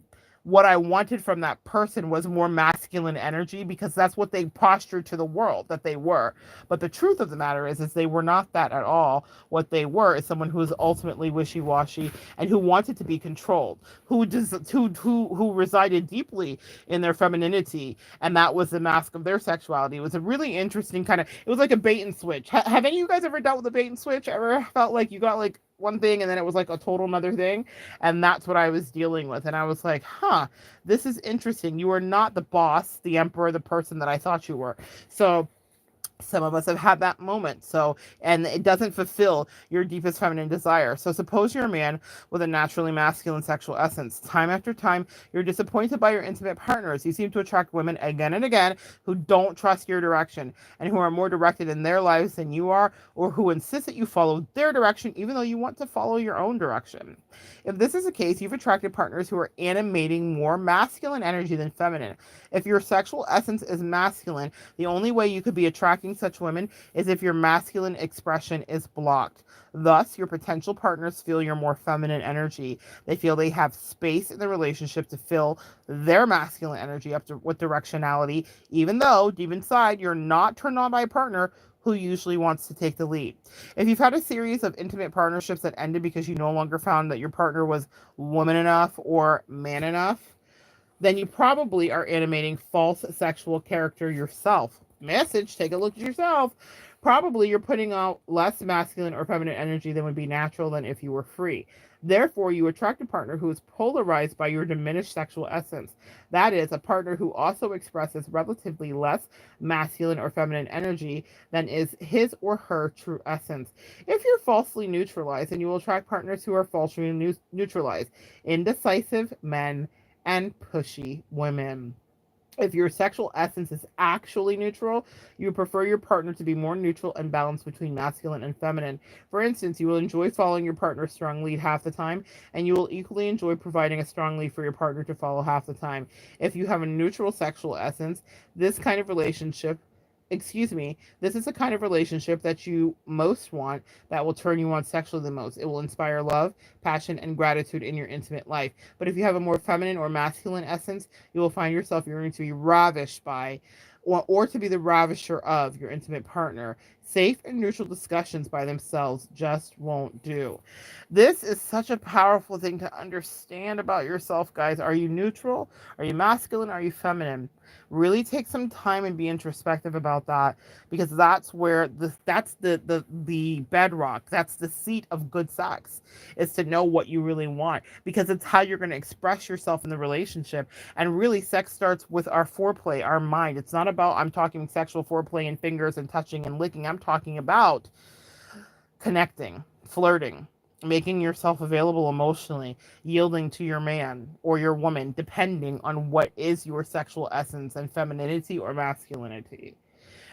what I wanted from that person was more masculine energy because that's what they postured to the world that they were. But the truth of the matter is they were not that at all. What they were is someone who was ultimately wishy-washy and who wanted to be controlled, who resided deeply in their femininity, and that was the mask of their sexuality. It was a really interesting kind of, it was like a bait and switch. Have any of you guys ever dealt with a bait and switch? Ever felt like you got like one thing and then it was like a total another thing? And that's what I was dealing with. And I was like, this is interesting. You are not the boss, the emperor, the person that I thought you were. So some of us have had that moment. So, and it doesn't fulfill your deepest feminine desire. So suppose you're a man with a naturally masculine sexual essence. Time after time, you're disappointed by your intimate partners. You seem to attract women again and again who don't trust your direction and who are more directed in their lives than you are, or who insist that you follow their direction even though you want to follow your own direction. If this is the case, you've attracted partners who are animating more masculine energy than feminine. If your sexual essence is masculine, the only way you could be attracting such women is if your masculine expression is blocked. Thus, your potential partners feel your more feminine energy. They feel they have space in the relationship to fill their masculine energy up with directionality, even though deep inside you're not turned on by a partner who usually wants to take the lead. If you've had a series of intimate partnerships that ended because you no longer found that your partner was woman enough or man enough, then you probably are animating false sexual character yourself. Message, take a look at yourself. Probably you're putting out less masculine or feminine energy than would be natural than if you were free. Therefore, you attract a partner who is polarized by your diminished sexual essence. That is, a partner who also expresses relatively less masculine or feminine energy than is his or her true essence. If you're falsely neutralized, then you will attract partners who are falsely neutralized, indecisive men, and pushy women. If your sexual essence is actually neutral, you prefer your partner to be more neutral and balanced between masculine and feminine. For instance, you will enjoy following your partner's strong lead half the time, and you will equally enjoy providing a strong lead for your partner to follow half the time. If you have a neutral sexual essence, this kind of relationship this is the kind of relationship that you most want, that will turn you on sexually the most. It will inspire love, passion, and gratitude in your intimate life. But if you have a more feminine or masculine essence, you will find yourself yearning to be ravished by, or to be the ravisher of your intimate partner. Safe and neutral discussions by themselves just won't do. This is such a powerful thing to understand about yourself, guys. Are you neutral? Are you masculine? Are you feminine? Really take some time and be introspective about that, because that's where the bedrock, that's the seat of good sex, is to know what you really want, because it's how you're going to express yourself in the relationship. And really, sex starts with our foreplay, our mind. It's not about, I'm talking sexual foreplay and fingers and touching and licking. I'm talking about connecting, flirting, making yourself available emotionally, yielding to your man or your woman, depending on what is your sexual essence and femininity or masculinity.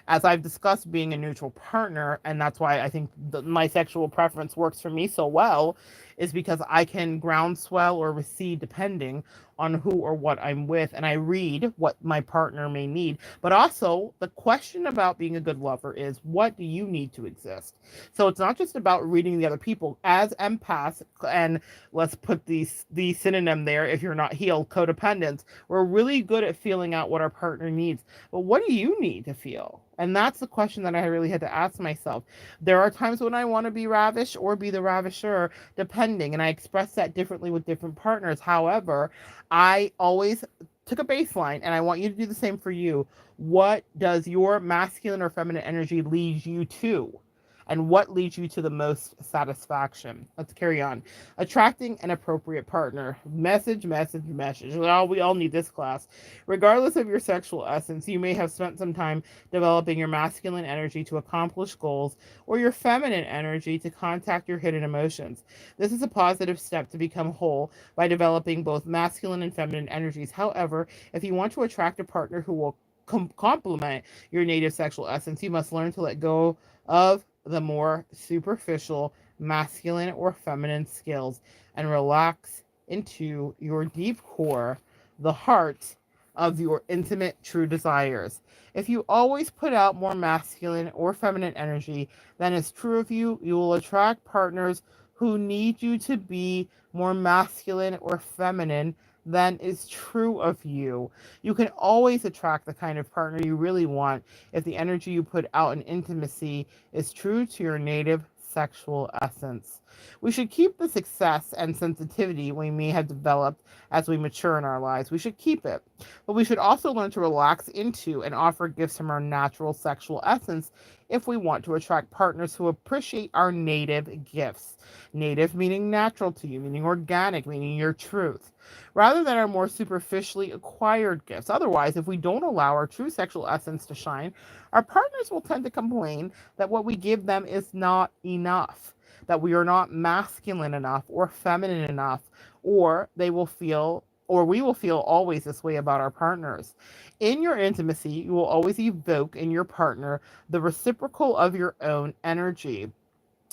As I've discussed, being a neutral partner, and that's why I think my sexual preference works for me so well, is because I can groundswell or recede depending on who or what I'm with, and I read what my partner may need. But also, the question about being a good lover is, what do you need to exist? So it's not just about reading the other people. As empaths, and let's put the synonym there if you're not healed, codependents, we're really good at feeling out what our partner needs. But what do you need to feel? And that's the question that I really had to ask myself. There are times when I want to be ravished or be the ravisher, depending, and I express that differently with different partners. However, I always took a baseline, and I want you to do the same for you. What does your masculine or feminine energy lead you to? And what leads you to the most satisfaction? Let's carry on. Attracting an appropriate partner. Message, message, message. We all need this class. Regardless of your sexual essence, you may have spent some time developing your masculine energy to accomplish goals, or your feminine energy to contact your hidden emotions. This is a positive step to become whole by developing both masculine and feminine energies. However, if you want to attract a partner who will complement your native sexual essence, you must learn to let go of the more superficial masculine or feminine skills and relax into your deep core, the heart of your intimate true desires. If you always put out more masculine or feminine energy than is true of you, you will attract partners who need you to be more masculine or feminine than is true of you. You can always attract the kind of partner you really want if the energy you put out in intimacy is true to your native sexual essence. We should keep the success and sensitivity we may have developed as we mature in our lives. We should keep it. But we should also learn to relax into and offer gifts from our natural sexual essence if we want to attract partners who appreciate our native gifts. Native meaning natural to you, meaning organic, meaning your truth, rather than our more superficially acquired gifts. Otherwise, if we don't allow our true sexual essence to shine, our partners will tend to complain that what we give them is not enough, that we are not masculine enough or feminine enough, or we will feel always this way about our partners. In your intimacy, you will always evoke in your partner the reciprocal of your own energy.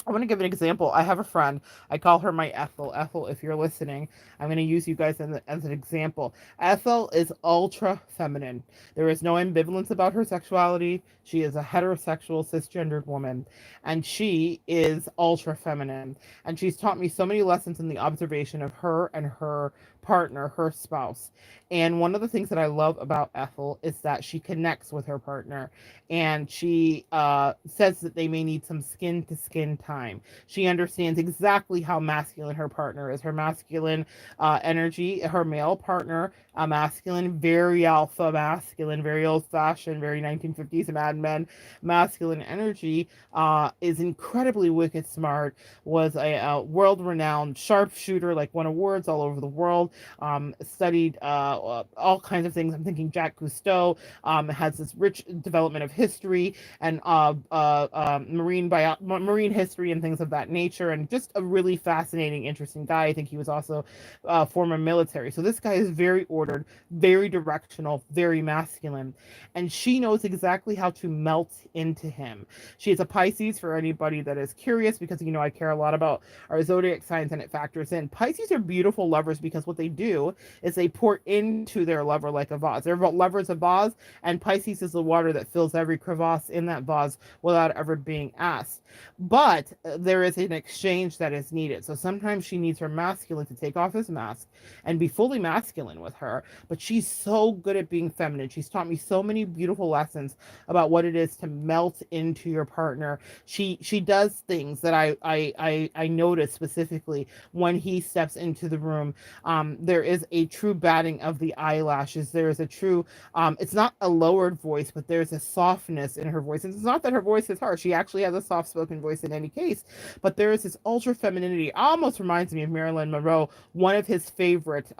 I want to give an example. I have a friend. I call her my Ethel. Ethel, if you're listening, I'm going to use you guys as an example. Ethel is ultra feminine. There is no ambivalence about her sexuality. She is a heterosexual, cisgendered woman, and she is ultra feminine. And she's taught me so many lessons in the observation of her and her partner, her spouse. And one of the things that I love about Ethel is that she connects with her partner, and she says that they may need some skin to skin time. She understands exactly how masculine her partner is. Her masculine energy, her male partner, masculine, very alpha masculine, very old fashioned, very 1950s Mad Men masculine energy, is incredibly wicked smart, was a world renowned sharpshooter, like won awards all over the world, studied all kinds of things. I'm thinking Jacques Cousteau, has this rich development of history and marine history and things of that nature, and just a really fascinating, interesting guy. I think he was also former military. So this guy is very ordered, very directional, very masculine, and she knows exactly how to melt into him. She is a Pisces, for anybody that is curious, because I care a lot about our zodiac signs and it factors in. Pisces are beautiful lovers because what they do is they pour into their lover like a vase. They're lovers of vase, and Pisces is the water that fills every crevasse in that vase without ever being asked. But there is an exchange that is needed. So sometimes she needs her masculine to take off his mask and be fully masculine with her. But she's so good at being feminine. She's taught me so many beautiful lessons about what it is to melt into your partner. She does things that I notice specifically when he steps into the room. There is a true batting of the eyelashes. There is a true, it's not a lowered voice, but there's a softness in her voice. And it's not that her voice is harsh. She actually has a soft spoken voice in any case, but there is this ultra femininity. Almost reminds me of Marilyn Monroe, one of his favorite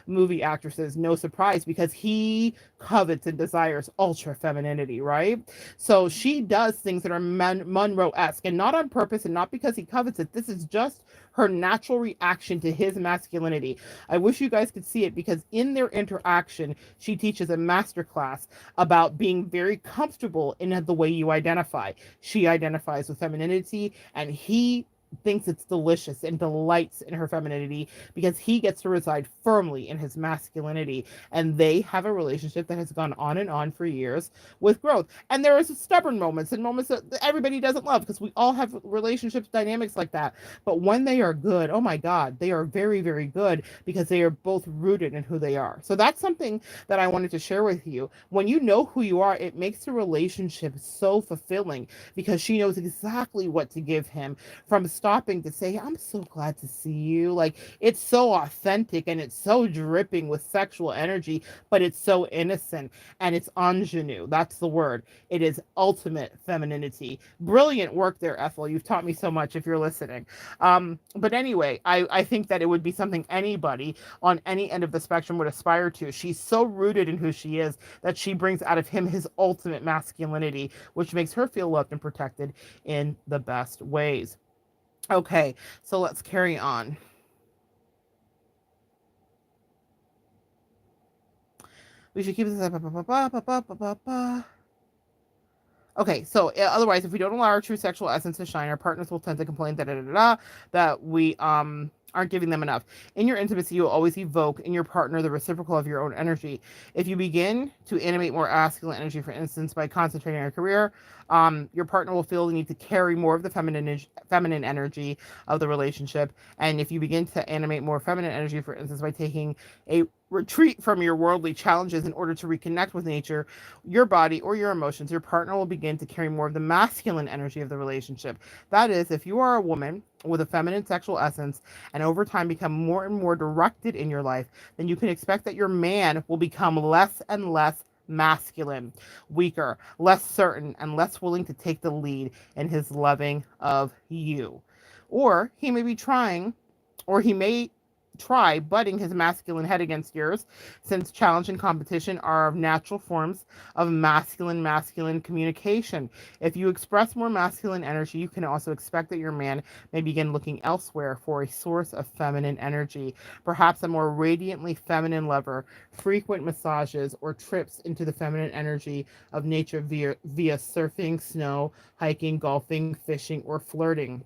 movie actresses. No surprise, because he covets and desires ultra femininity, right? So she does things that are Monroe-esque, and not on purpose and not because he covets it. This is just her natural reaction to his masculinity. I wish you guys could see it, because in their interaction, she teaches a masterclass about being very comfortable in the way you identify. She identifies with femininity, and he thinks it's delicious and delights in her femininity because he gets to reside firmly in his masculinity, and they have a relationship that has gone on for years with growth. And there are stubborn moments and moments that everybody doesn't love, because we all have relationships dynamics like that. But when they are good, oh my God, they are very, very good, because they are both rooted in who they are. So that's something that I wanted to share with you. When you know who you are, it makes the relationship so fulfilling, because she knows exactly what to give him, from stopping to say, I'm so glad to see you. Like, it's so authentic and it's so dripping with sexual energy, but it's so innocent and it's ingenue. That's the word. It is ultimate femininity. Brilliant work there, Ethel. You've taught me so much if you're listening. But anyway, I think that it would be something anybody on any end of the spectrum would aspire to. She's so rooted in who she is that she brings out of him his ultimate masculinity, which makes her feel loved and protected in the best ways. Okay, so let's carry on. We should keep this up. Okay, so otherwise, if we don't allow our true sexual essence to shine, our partners will tend to complain that we aren't giving them enough. In your intimacy, you will always evoke in your partner the reciprocal of your own energy. If you begin to animate more masculine energy, for instance, by concentrating on your career, your partner will feel the need to carry more of the feminine energy of the relationship. And if you begin to animate more feminine energy, for instance, by taking a retreat from your worldly challenges in order to reconnect with nature, your body, or your emotions, your partner will begin to carry more of the masculine energy of the relationship. That is, if you are a woman with a feminine sexual essence and over time become more and more directed in your life, then you can expect that your man will become less and less masculine, weaker, less certain, and less willing to take the lead in his loving of you. Or he may be trying, or he may try butting his masculine head against yours, since challenge and competition are natural forms of masculine communication. If you express more masculine energy, you can also expect that your man may begin looking elsewhere for a source of feminine energy, perhaps a more radiantly feminine lover, frequent massages, or trips into the feminine energy of nature via surfing, snow, hiking, golfing, fishing, or flirting.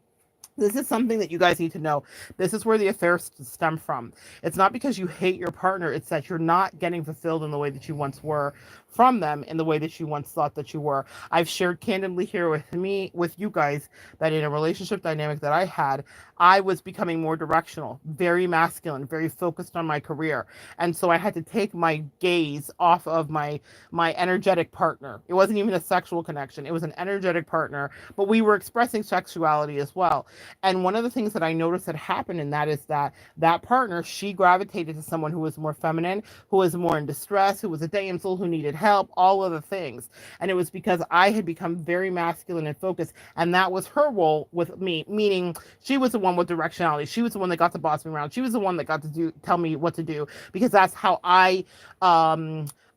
This is something that you guys need to know. This is where the affairs stem from. It's not because you hate your partner, it's that you're not getting fulfilled in the way that you once were from them, in the way that you once thought that you were. I've shared candidly here with you guys, that in a relationship dynamic that I had, I was becoming more directional, very masculine, very focused on my career. And so I had to take my gaze off of my energetic partner. It wasn't even a sexual connection. It was an energetic partner, but we were expressing sexuality as well. And one of the things that I noticed that happened in that is that that partner, she gravitated to someone who was more feminine, who was more in distress, who was a damsel, who needed help, all of the things. And it was because I had become very masculine and focused. And that was her role with me, meaning she was the one with directionality. She was the one that got to boss me around. She was the one that got to tell me what to do, because that's how I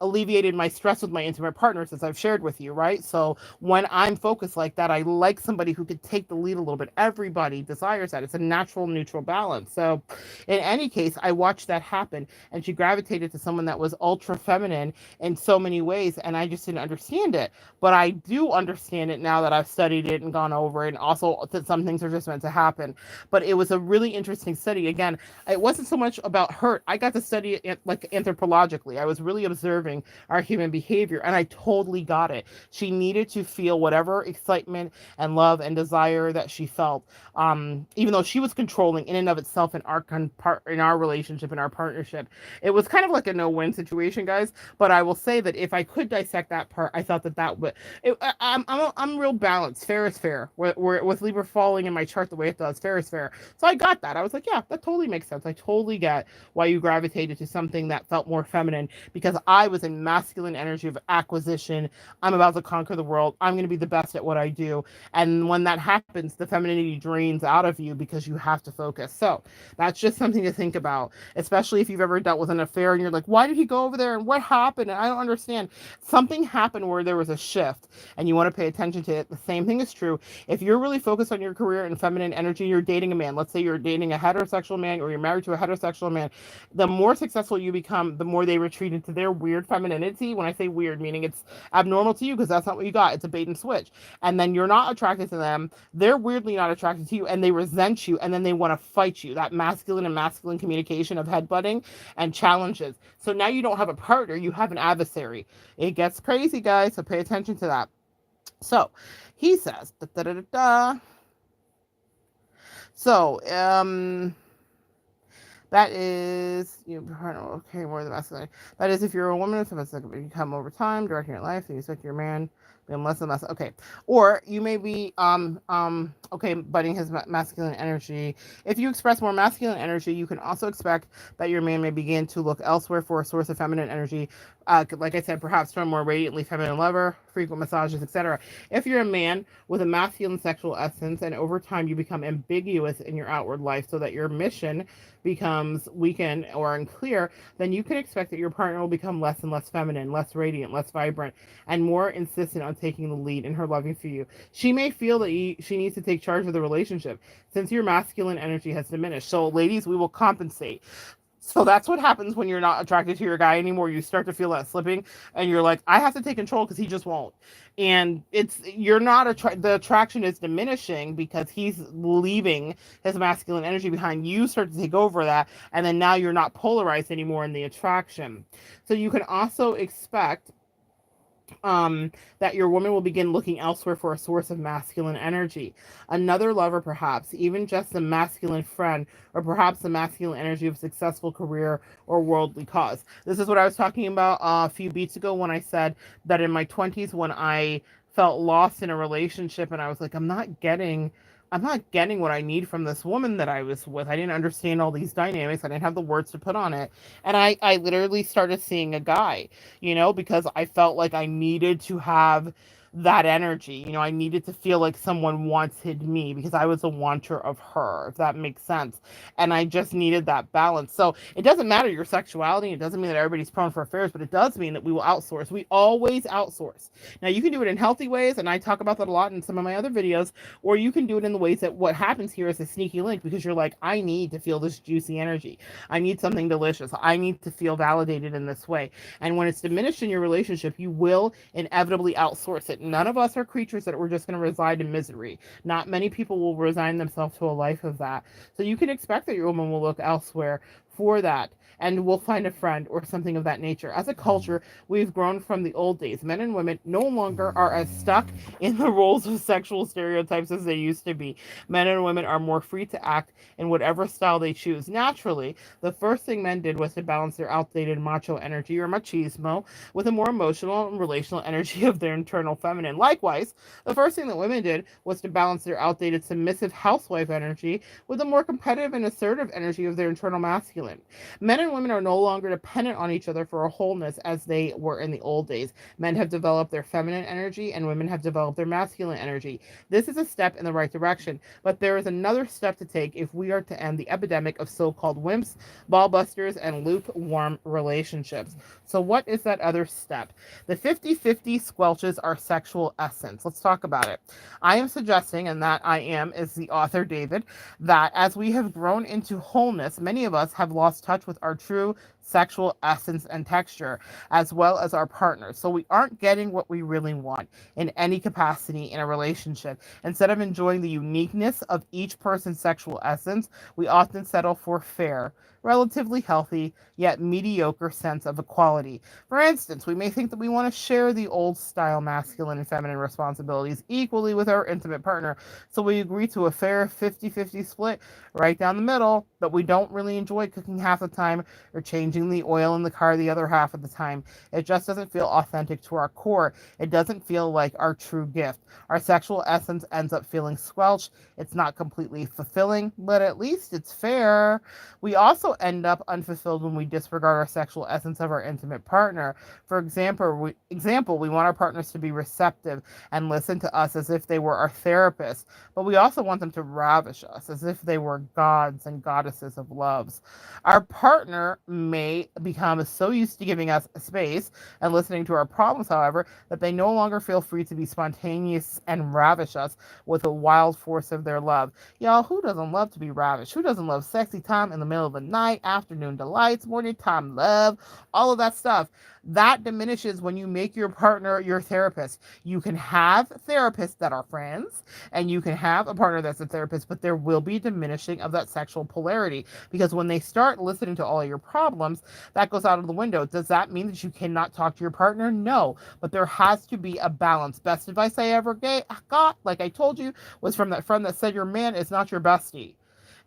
alleviated my stress with my intimate partners, as I've shared with you, right? So when I'm focused like that, I like somebody who could take the lead a little bit. Everybody desires that. It's a natural, neutral balance. So in any case, I watched that happen, and she gravitated to someone that was ultra feminine in so many ways, and I just didn't understand it. But I do understand it now that I've studied it and gone over it, and also that some things are just meant to happen. But it was a really interesting study. Again, it wasn't so much about hurt. I got to study it like anthropologically. I was really observing our human behavior, and I totally got it. She needed to feel whatever excitement and love and desire that she felt, even though she was controlling in and of itself in our relationship, in our partnership. It was kind of like a no-win situation, guys. But I will say that if I could dissect that part, I thought that would. I'm real balanced. Fair is fair. With Libra falling in my chart the way it does, fair is fair. So I got that. I was like, yeah, that totally makes sense. I totally get why you gravitated to something that felt more feminine, because I was in masculine energy of acquisition. I'm about to conquer the world. I'm going to be the best at what I do. And when that happens, the femininity drains out of you because you have to focus. So that's just something to think about, especially if you've ever dealt with an affair and you're like, why did he go over there? And what happened? And I don't understand. Something happened where there was a shift, and you want to pay attention to it. The same thing is true. If you're really focused on your career and feminine energy, you're dating a man. Let's say you're dating a heterosexual man, or you're married to a heterosexual man. The more successful you become, the more they retreat into their weird femininity. When I say weird, meaning it's abnormal to you, because that's not what you got. It's a bait and switch. And then you're not attracted to them. They're weirdly not attracted to you, and they resent you, and then they want to fight you. That masculine and masculine communication of headbutting and challenges. So now you don't have a partner, you have an adversary. It gets crazy, guys, so pay attention to that. So he says, da, da, da, da, da. So, that is, okay, more than masculine. That is, if you're a woman, if it's like become over time, directing your life, and you expect your man being less and less. Okay. Or you may be, okay, budding his masculine energy. If you express more masculine energy, you can also expect that your man may begin to look elsewhere for a source of feminine energy. Like I said, perhaps from a more radiantly feminine lover, frequent massages, etc. If you're a man with a masculine sexual essence, and over time you become ambiguous in your outward life so that your mission becomes weakened or unclear, then you can expect that your partner will become less and less feminine, less radiant, less vibrant, and more insistent on taking the lead in her loving for you. She may feel that she needs to take charge of the relationship since your masculine energy has diminished. So, ladies, we will compensate. So that's what happens when you're not attracted to your guy anymore. You start to feel that slipping, and you're like, I have to take control because he just won't. And you're not the attraction is diminishing because he's leaving his masculine energy behind. You start to take over that, and then now you're not polarized anymore in the attraction. So you can also expect that your woman will begin looking elsewhere for a source of masculine energy. Another lover, perhaps, even just a masculine friend, or perhaps the masculine energy of a successful career or worldly cause. This is what I was talking about a few beats ago when I said that in my 20s, when I felt lost in a relationship and I was like, I'm not getting what I need from this woman that I was with. I didn't understand all these dynamics. I didn't have the words to put on it. And I literally started seeing a guy, because I felt like I needed to have that energy. I needed to feel like someone wanted me because I was a wanter of her, if that makes sense. And I just needed that balance. So it doesn't matter your sexuality. It doesn't mean that everybody's prone for affairs, but it does mean that we will outsource. We always outsource. Now, you can do it in healthy ways, and I talk about that a lot in some of my other videos, or you can do it in the ways that what happens here is a sneaky link, because you're like, I need to feel this juicy energy. I need something delicious. I need to feel validated in this way. And when it's diminished in your relationship, you will inevitably outsource it. none of us are creatures that we're just going to reside in misery. Not many people will resign themselves to a life of that. So you can expect that your woman will look elsewhere for that and will find a friend or something of that nature. As a culture, we've grown from the old days. Men and women no longer are as stuck in the roles of sexual stereotypes as they used to be. Men and women are more free to act in whatever style they choose. Naturally, the first thing men did was to balance their outdated macho energy or machismo with a more emotional and relational energy of their internal feminine. Likewise, the first thing that women did was to balance their outdated submissive housewife energy with a more competitive and assertive energy of their internal masculine. Men and women are no longer dependent on each other for a wholeness as they were in the old days. Men have developed their feminine energy and women have developed their masculine energy. This is a step in the right direction, but there is another step to take if we are to end the epidemic of so-called wimps, ballbusters, and lukewarm relationships. So what is that other step? The 50-50 squelches our sexual essence. Let's talk about it. I am suggesting, and that I am is the author David, that as we have grown into wholeness, many of us have lost touch with our true sexual essence and texture, as well as our partners. So we aren't getting what we really want in any capacity in a relationship. Instead of enjoying the uniqueness of each person's sexual essence, we often settle for fair, relatively healthy, yet mediocre sense of equality. For instance, we may think that we want to share the old style masculine and feminine responsibilities equally with our intimate partner, so we agree to a fair 50-50 split right down the middle, but we don't really enjoy cooking half the time or changing the oil in the car the other half of the time. It just doesn't feel authentic to our core. It doesn't feel like our true gift. Our sexual essence ends up feeling squelched. It's not completely fulfilling, but at least it's fair. We also end up unfulfilled when we disregard our sexual essence of our intimate partner. For example, we want our partners to be receptive and listen to us as if they were our therapists, but we also want them to ravish us as if they were gods and goddesses of loves. Our partner may become so used to giving us space and listening to our problems, however, that they no longer feel free to be spontaneous and ravish us with a wild force of their love. Y'all, who doesn't love to be ravished? Who doesn't love sexy time in the middle of the night, afternoon delights, morning time love, all of that stuff? That diminishes when you make your partner your therapist. You can have therapists that are friends, and you can have a partner that's a therapist, but there will be diminishing of that sexual polarity, because when they start listening to all of your problems, that goes out of the window. Does that mean that you cannot talk to your partner? No, but there has to be a balance. Best advice I ever got, like I told you, was from that friend that said your man is not your bestie.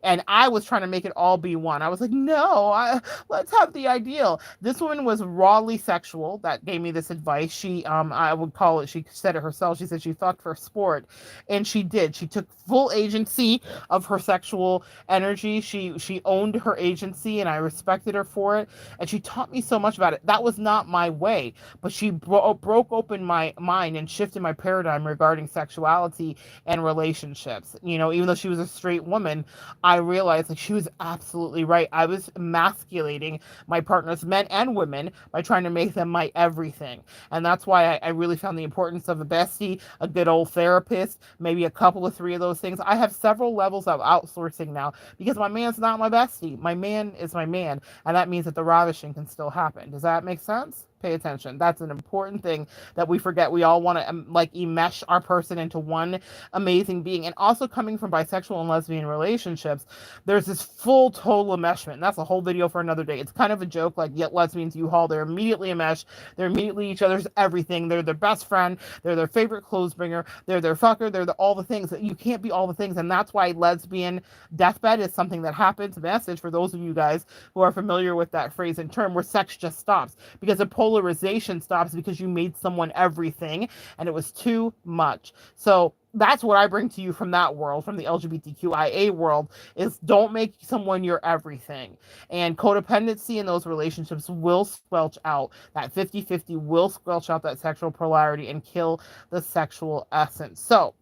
And I was trying to make it all be one. I was like, no, let's have the ideal. This woman was rawly sexual that gave me this advice. She, I would call it, she said it herself. She said she fucked for sport. And she did. She took full agency of her sexual energy. She owned her agency, and I respected her for it. And she taught me so much about it. That was not my way, but she broke open my mind and shifted my paradigm regarding sexuality and relationships. You know, even though she was a straight woman, I realized like she was absolutely right. I was emasculating my partners, men and women, by trying to make them my everything. And that's why I really found the importance of a bestie, a good old therapist, maybe a couple of three of those things. I have several levels of outsourcing now because my man's not my bestie. My man is my man. And that means that the ravishing can still happen. Does that make sense? Pay attention. That's an important thing that we forget. We all want to like enmesh our person into one amazing being. And also, coming from bisexual and lesbian relationships, there's this full total enmeshment. And that's a whole video for another day. It's kind of a joke, like, yet lesbians U-Haul, they're immediately enmeshed. They're immediately each other's everything. They're their best friend. They're their favorite clothes bringer. They're their fucker. They're all the things. You can't be all the things. And that's why lesbian deathbed is something that happens. Message for those of you guys who are familiar with that phrase and term, where sex just stops because a polarization stops because you made someone everything and it was too much. So that's what I bring to you from that world, from the LGBTQIA world, is don't make someone your everything. And codependency in those relationships will squelch out. That 50-50 will squelch out that sexual polarity and kill the sexual essence. So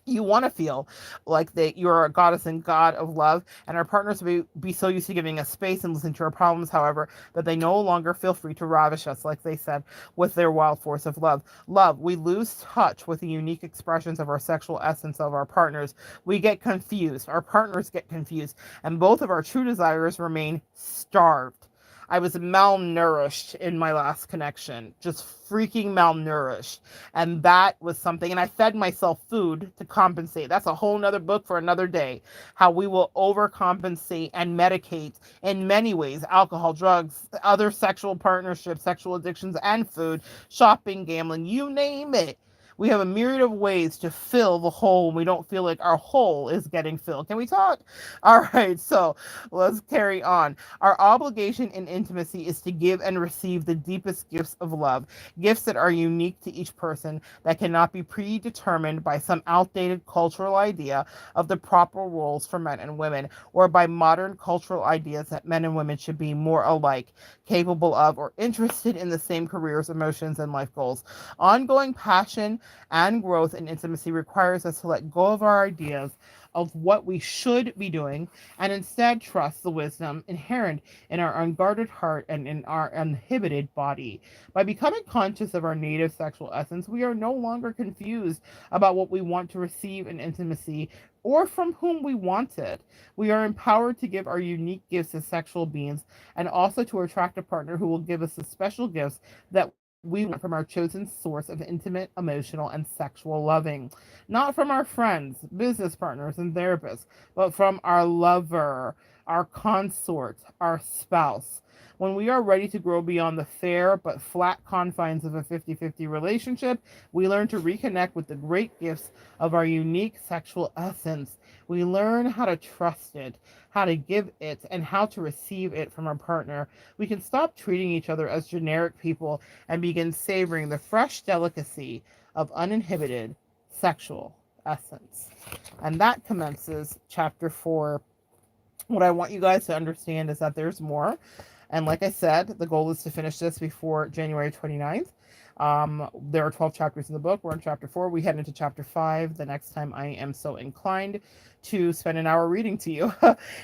you want to feel like that you're a goddess and god of love, and our partners will be so used to giving us space and listening to our problems, however, that they no longer feel free to ravish us, like they said, with their wild force of love. We lose touch with the unique expressions of our sexual essence of our partners. We get confused. Our partners get confused, and both of our true desires remain starved. I was malnourished in my last connection, just freaking malnourished. And that was something, and I fed myself food to compensate. That's a whole nother book for another day. How we will overcompensate and medicate in many ways: alcohol, drugs, other sexual partnerships, sexual addictions, and food, shopping, gambling, you name it. We have a myriad of ways to fill the hole when we don't feel like our hole is getting filled. Can we talk? All right, so let's carry on. Our obligation in intimacy is to give and receive the deepest gifts of love, gifts that are unique to each person, that cannot be predetermined by some outdated cultural idea of the proper roles for men and women, or by modern cultural ideas that men and women should be more alike, capable of, or interested in the same careers, emotions, and life goals. Ongoing passion and growth in intimacy requires us to let go of our ideas of what we should be doing and instead trust the wisdom inherent in our unguarded heart and in our uninhibited body. By becoming conscious of our native sexual essence, we are no longer confused about what we want to receive in intimacy or from whom we want it. We are empowered to give our unique gifts as sexual beings and also to attract a partner who will give us the special gifts that we want from our chosen source of intimate, emotional, and sexual loving. Not from our friends, business partners, and therapists, but from our lover, our consort, our spouse. When we are ready to grow beyond the fair but flat confines of a 50-50 relationship, we learn to reconnect with the great gifts of our unique sexual essence. We learn how to trust it, how to give it, and how to receive it from our partner. We can stop treating each other as generic people and begin savoring the fresh delicacy of uninhibited sexual essence. And that commences chapter 4. What I want you guys to understand is that there's more. And like I said, the goal is to finish this before January 29th. There are 12 chapters in the book. We're in chapter 4. We head into chapter 5 the next time I am so inclined to spend an hour reading to you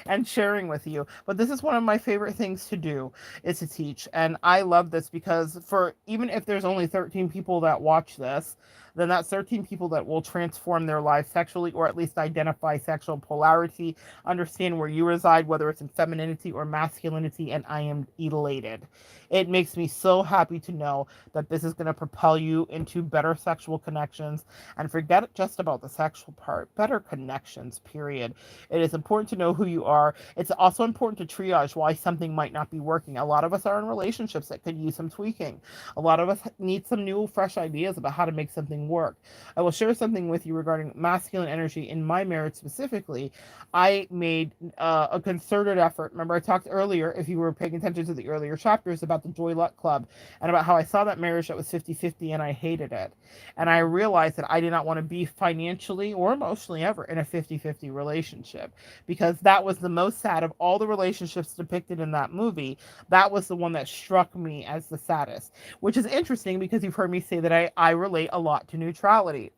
and sharing with you. But this is one of my favorite things to do, is to teach. And I love this because for even if there's only 13 people that watch this, then that's 13 people that will transform their lives sexually, or at least identify sexual polarity, understand where you reside, whether it's in femininity or masculinity, and I am elated. It makes me so happy to know that this is going to propel you into better sexual connections, and forget just about the sexual part, better connections, period. It is important to know who you are. It's also important to triage why something might not be working. A lot of us are in relationships that could use some tweaking. A lot of us need some new, fresh ideas about how to make something work. I will share something with you regarding masculine energy in my marriage specifically. I made a concerted effort. Remember, I talked earlier, if you were paying attention to the earlier chapters, about the Joy Luck Club and about how I saw that marriage that was 50-50 and I hated it. And I realized that I did not want to be financially or emotionally ever in a 50-50 relationship, because that was the most sad of all the relationships depicted in that movie. That was the one that struck me as the saddest, which is interesting because you've heard me say that I relate a lot to neutrality.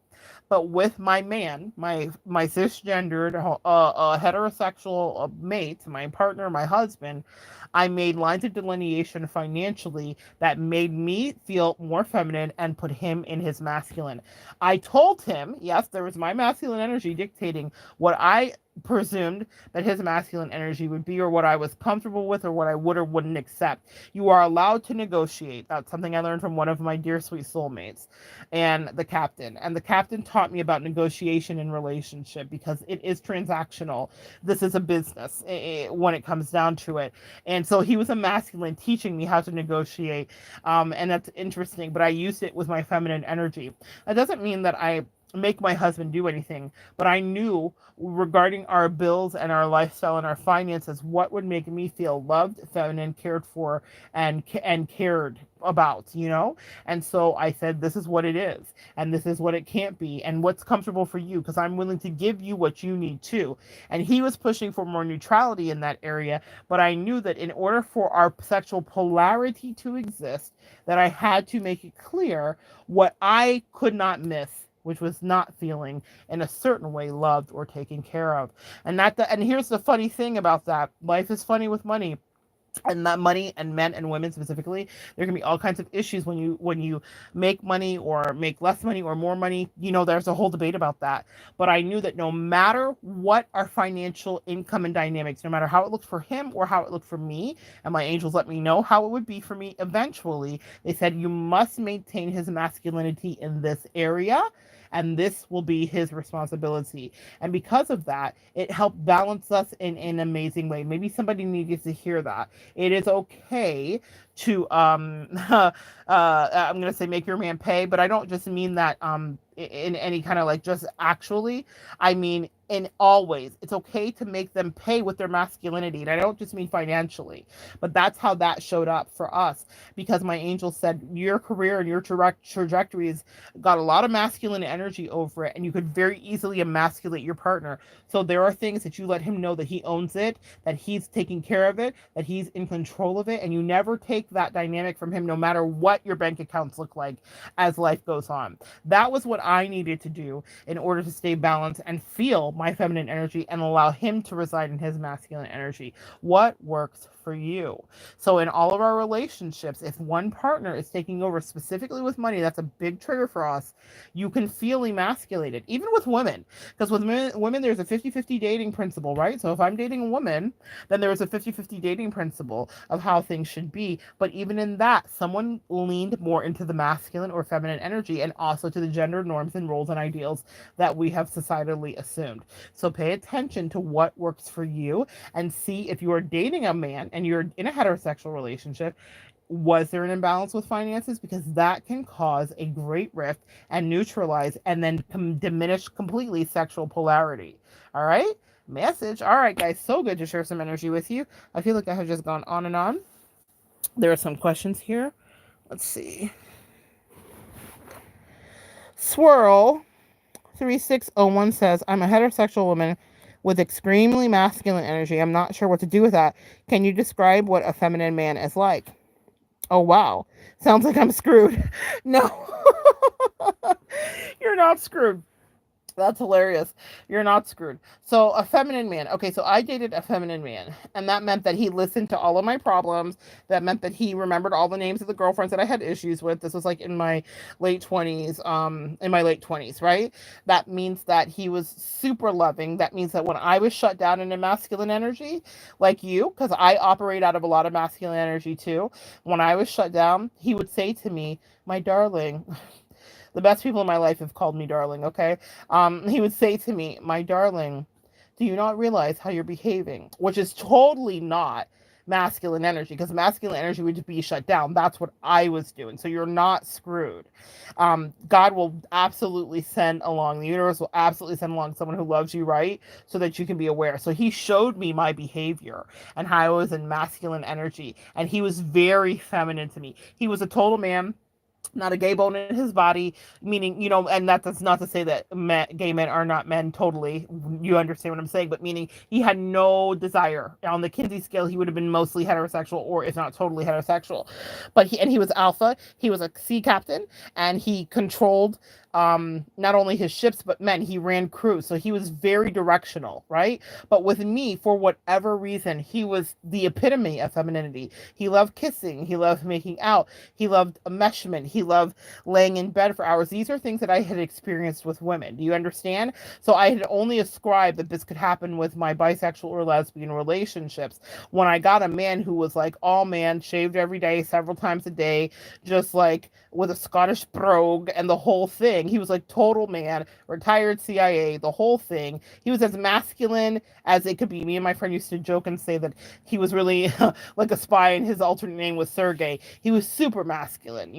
But with my man, my cisgendered, heterosexual mate, my partner, my husband, I made lines of delineation financially that made me feel more feminine and put him in his masculine. I told him, yes, there was my masculine energy dictating what I presumed that his masculine energy would be, or what I was comfortable with, or what I would or wouldn't accept. You are allowed to negotiate. That's something I learned from one of my dear sweet soulmates, and the captain. And the captain taught me about negotiation in relationship, because it is transactional. This is a business when it comes down to it. And so he was a masculine teaching me how to negotiate. And that's interesting, but I used it with my feminine energy. That doesn't mean that I make my husband do anything, but I knew regarding our bills and our lifestyle and our finances what would make me feel loved, feminine, cared for, and cared about, And so I said, this is what it is, and this is what it can't be, and what's comfortable for you, because I'm willing to give you what you need too. And he was pushing for more neutrality in that area, but I knew that in order for our sexual polarity to exist, that I had to make it clear what I could not miss, which was not feeling in a certain way loved or taken care of. And here's the funny thing about that. Life is funny with money. and that money, and men and women specifically, there can be all kinds of issues when you make money or make less money or more money. There's a whole debate about that. But I knew that no matter what our financial income and dynamics, no matter how it looked for him or how it looked for me, and my angels let me know how it would be for me eventually, they said you must maintain his masculinity in this area, and this will be his responsibility. And because of that, it helped balance us in an amazing way. Maybe somebody needed to hear that. It is okay to I'm gonna say make your man pay, but I don't just mean that in any kind of like just actually. I mean in always. It's okay to make them pay with their masculinity. And I don't just mean financially, but that's how that showed up for us, because my angel said your career and your trajectories got a lot of masculine energy over it, and you could very easily emasculate your partner. So there are things that you let him know that he owns it, that he's taking care of it, that he's in control of it, and you never take that dynamic from him, no matter what your bank accounts look like as life goes on. That was what I needed to do in order to stay balanced and feel my feminine energy and allow him to reside in his masculine energy. What works for you? So in all of our relationships, if one partner is taking over specifically with money, that's a big trigger for us. You can feel emasculated, even with women, because with women there's a 50-50 dating principle, right? So if I'm dating a woman, then there's a 50-50 dating principle of how things should be. But even in that, someone leaned more into the masculine or feminine energy, and also to the gender norms and roles and ideals that we have societally assumed. So pay attention to what works for you, and see if you are dating a man and you're in a heterosexual relationship, was there an imbalance with finances? Because that can cause a great rift and neutralize and then diminish completely sexual polarity. All right? Message. All right, guys. So good to share some energy with you. I feel like I have just gone on and on. There are some questions here. Let's see. Swirl 3601 says, I'm a heterosexual woman with extremely masculine energy. I'm not sure what to do with that. Can you describe what a feminine man is like? Oh, wow. Sounds like I'm screwed. No, you're not screwed. That's hilarious. You're not screwed. So a feminine man. Okay, so I dated a feminine man, and that meant that he listened to all of my problems. That meant that he remembered all the names of the girlfriends that I had issues with. This was like in my late 20s, right? That means that he was super loving. That means that when I was shut down in a masculine energy, like you, because I operate out of a lot of masculine energy too, when I was shut down, he would say to me, my darling, the best people in my life have called me darling, okay? He would say to me, my darling, do you not realize how you're behaving? Which is totally not masculine energy, because masculine energy would be shut down. That's what I was doing. So you're not screwed. God will absolutely send along, the universe will absolutely send along someone who loves you, right? So that you can be aware. So he showed me my behavior and how I was in masculine energy. And he was very feminine to me. He was a total man, not a gay bone in his body, meaning, and that's not to say that gay men are not men totally. You understand what I'm saying? But meaning he had no desire. On the Kinsey scale, he would have been mostly heterosexual, or if not totally heterosexual. But he was alpha. He was a sea captain, and he controlled not only his ships but men. He ran crews, so he was very directional, right? But with me, for whatever reason, he was the epitome of femininity. He loved kissing, he loved making out, he loved enmeshment, he loved laying in bed for hours. These are things that I had experienced with women. Do you understand? So I had only ascribed that this could happen with my bisexual or lesbian relationships. When I got a man who was like all man, shaved every day, several times a day, just like with a Scottish brogue and the whole thing. He was like total man, retired CIA, the whole thing. He was as masculine as it could be. Me and my friend used to joke and say that he was really like a spy, and his alternate name was Sergey. He was super masculine,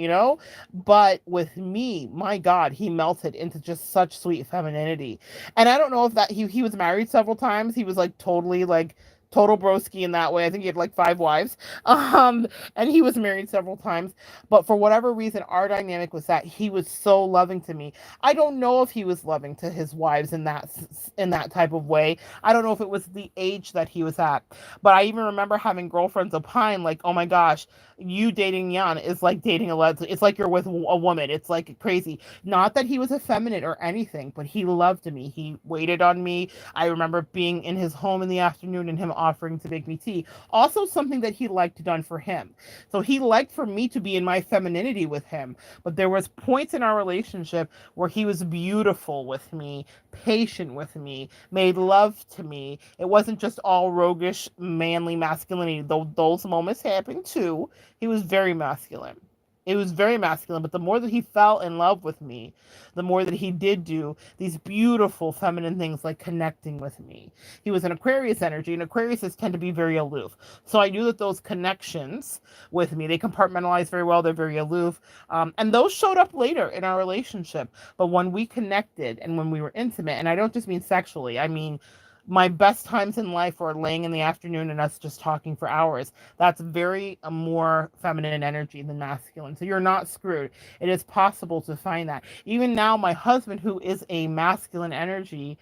But with me, my God, he melted into just such sweet femininity. And I don't know if that he was married several times. He was like totally like total broski in that way. I think he had like 5 wives. And he was married several times. But for whatever reason, our dynamic was that he was so loving to me. I don't know if he was loving to his wives in that type of way. I don't know if it was the age that he was at. But I even remember having girlfriends opine like, oh my gosh, you dating Jan is like dating a lesbian. It's like you're with a woman. It's like crazy. Not that he was effeminate or anything, but he loved me. He waited on me. I remember being in his home in the afternoon and him offering to make me tea. Also something that he liked done for him. So he liked for me to be in my femininity with him. But there was points in our relationship where he was beautiful with me, patient with me, made love to me. It wasn't just all roguish, manly masculinity, though those moments happened too. He was very masculine. It was very masculine, but the more that he fell in love with me, the more that he did do these beautiful feminine things like connecting with me. He was an Aquarius energy, and Aquariuses tend to be very aloof. So I knew that those connections with me, they compartmentalize very well, they're very aloof. And those showed up later in our relationship. But when we connected and when we were intimate, and I don't just mean sexually, I mean my best times in life are laying in the afternoon and us just talking for hours. That's very a more feminine energy than masculine. So you're not screwed. It is possible to find that. Even now, my husband, who is a masculine energy,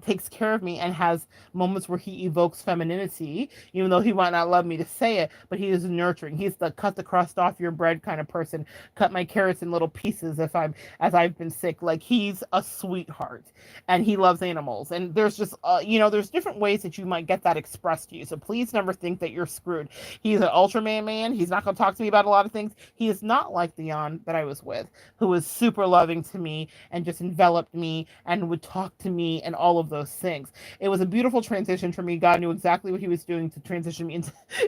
takes care of me and has moments where he evokes femininity, even though he might not love me to say it, but he is nurturing. He's the cut the crust off your bread kind of person, cut my carrots in little pieces as I've been sick. Like, he's a sweetheart and he loves animals. And there's just, there's different ways that you might get that expressed to you. So please never think that you're screwed. He's an Ultraman man. He's not going to talk to me about a lot of things. He is not like the Jan that I was with, who was super loving to me and just enveloped me and would talk to me and all of those things. It was a beautiful transition for me. God knew exactly what he was doing to transition me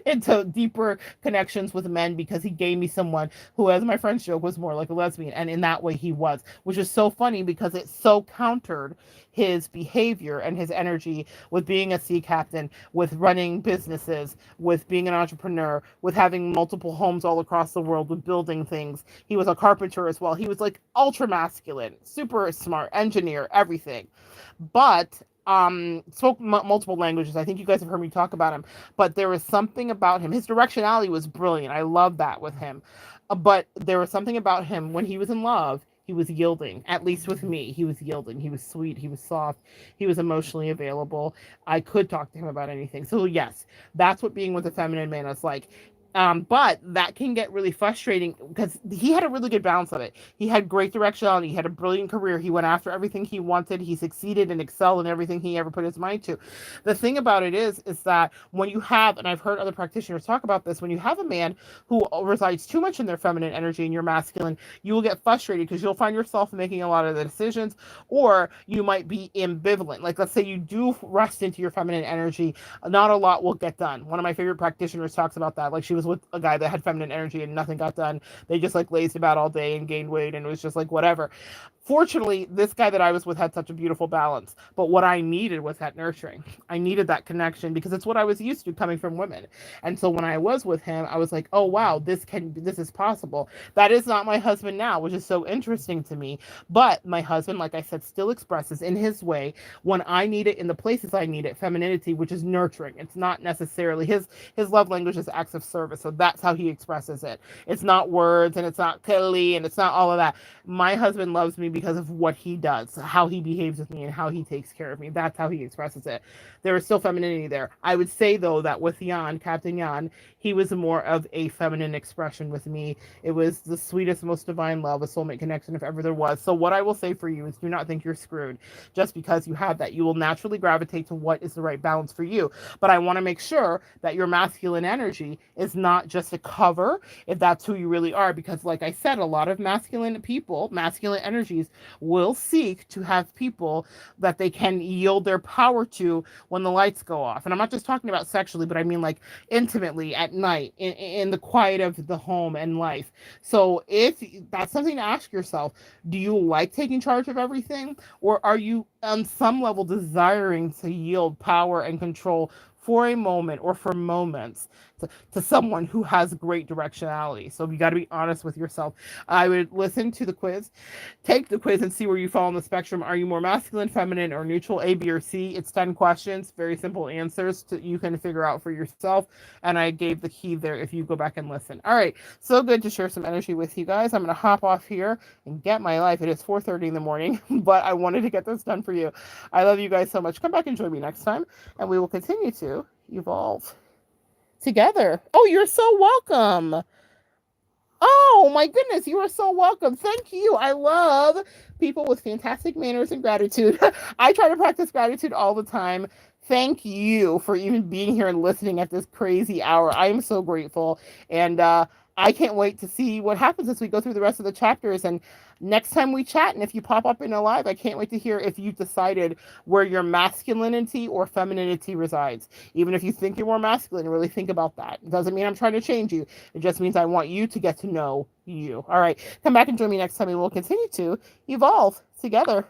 into deeper connections with men, because he gave me someone who, as my friends joke, was more like a lesbian. And in that way he was, which is so funny because it so countered his behavior and his energy with being a sea captain, with running businesses, with being an entrepreneur, with having multiple homes all across the world, with building things. He was a carpenter as well. He was like ultra masculine, super smart, engineer, everything. But spoke multiple languages. I think you guys have heard me talk about him, but there was something about him. His directionality was brilliant. I love that with him. But there was something about him when he was in love. He was yielding, at least with me. He was yielding. He was sweet. He was soft. He was emotionally available. I could talk to him about anything. So yes, that's what being with a feminine man is like. But that can get really frustrating because he had a really good balance of it. He had great directionality. He had a brilliant career. He went after everything he wanted. He succeeded and excelled in everything he ever put his mind to. The thing about it is that when you have, and I've heard other practitioners talk about this, when you have a man who resides too much in their feminine energy and you're masculine, you will get frustrated because you'll find yourself making a lot of the decisions, or you might be ambivalent. Like, let's say you do rest into your feminine energy, not a lot will get done. One of my favorite practitioners talks about that. Like, she was with a guy that had feminine energy and nothing got done. They just like lazed about all day and gained weight, and it was just like whatever. Fortunately, this guy that I was with had such a beautiful balance. But what I needed was that nurturing. I needed that connection because it's what I was used to coming from women. And so when I was with him, I was like, oh wow, this is possible. That is not my husband now, which is so interesting to me. But my husband, like I said, still expresses in his way when I need it in the places I need it, femininity, which is nurturing. It's not necessarily his love language is acts of service. So that's how he expresses it. It's not words and it's not cuddly and it's not all of that. My husband loves me because of what he does, how he behaves with me, and how he takes care of me. That's how he expresses it. There is still femininity there. I would say, though, that with Jan, Captain Jan, he was more of a feminine expression with me. It was the sweetest, most divine love, a soulmate connection, if ever there was. So what I will say for you is do not think you're screwed just because you have that. You will naturally gravitate to what is the right balance for you. But I want to make sure that your masculine energy is not just a cover, if that's who you really are. Because like I said, a lot of masculine people, masculine energies, will seek to have people that they can yield their power to when the lights go off. And I'm not just talking about sexually, but I mean like intimately at night, in the quiet of the home and life. So if that's something to ask yourself, do you like taking charge of everything? Or are you on some level desiring to yield power and control for a moment or for moments to someone who has great directionality? So you got to be honest with yourself. I would listen to the quiz, take the quiz and see where you fall on the spectrum. Are you more masculine, feminine, or neutral? A, B, or C? It's 10 questions, very simple answers you can figure out for yourself. And I gave the key there if you go back and listen. All right, so good to share some energy with you guys. I'm going to hop off here and get my life. It is 4:30 in the morning, but I wanted to get this done for you. I love you guys so much. Come back and join me next time, and we will continue to evolve together. Oh, you're so welcome. Oh my goodness, you are so welcome. Thank you. I love people with fantastic manners and gratitude. I try to practice gratitude all the time. Thank you for even being here and listening at this crazy hour. I am so grateful. And I can't wait to see what happens as we go through the rest of the chapters. And next time we chat, and if you pop up in a live, I can't wait to hear if you've decided where your masculinity or femininity resides. Even if you think you're more masculine, really think about that. It doesn't mean I'm trying to change you. It just means I want you to get to know you. All right. Come back and join me next time and we'll continue to evolve together.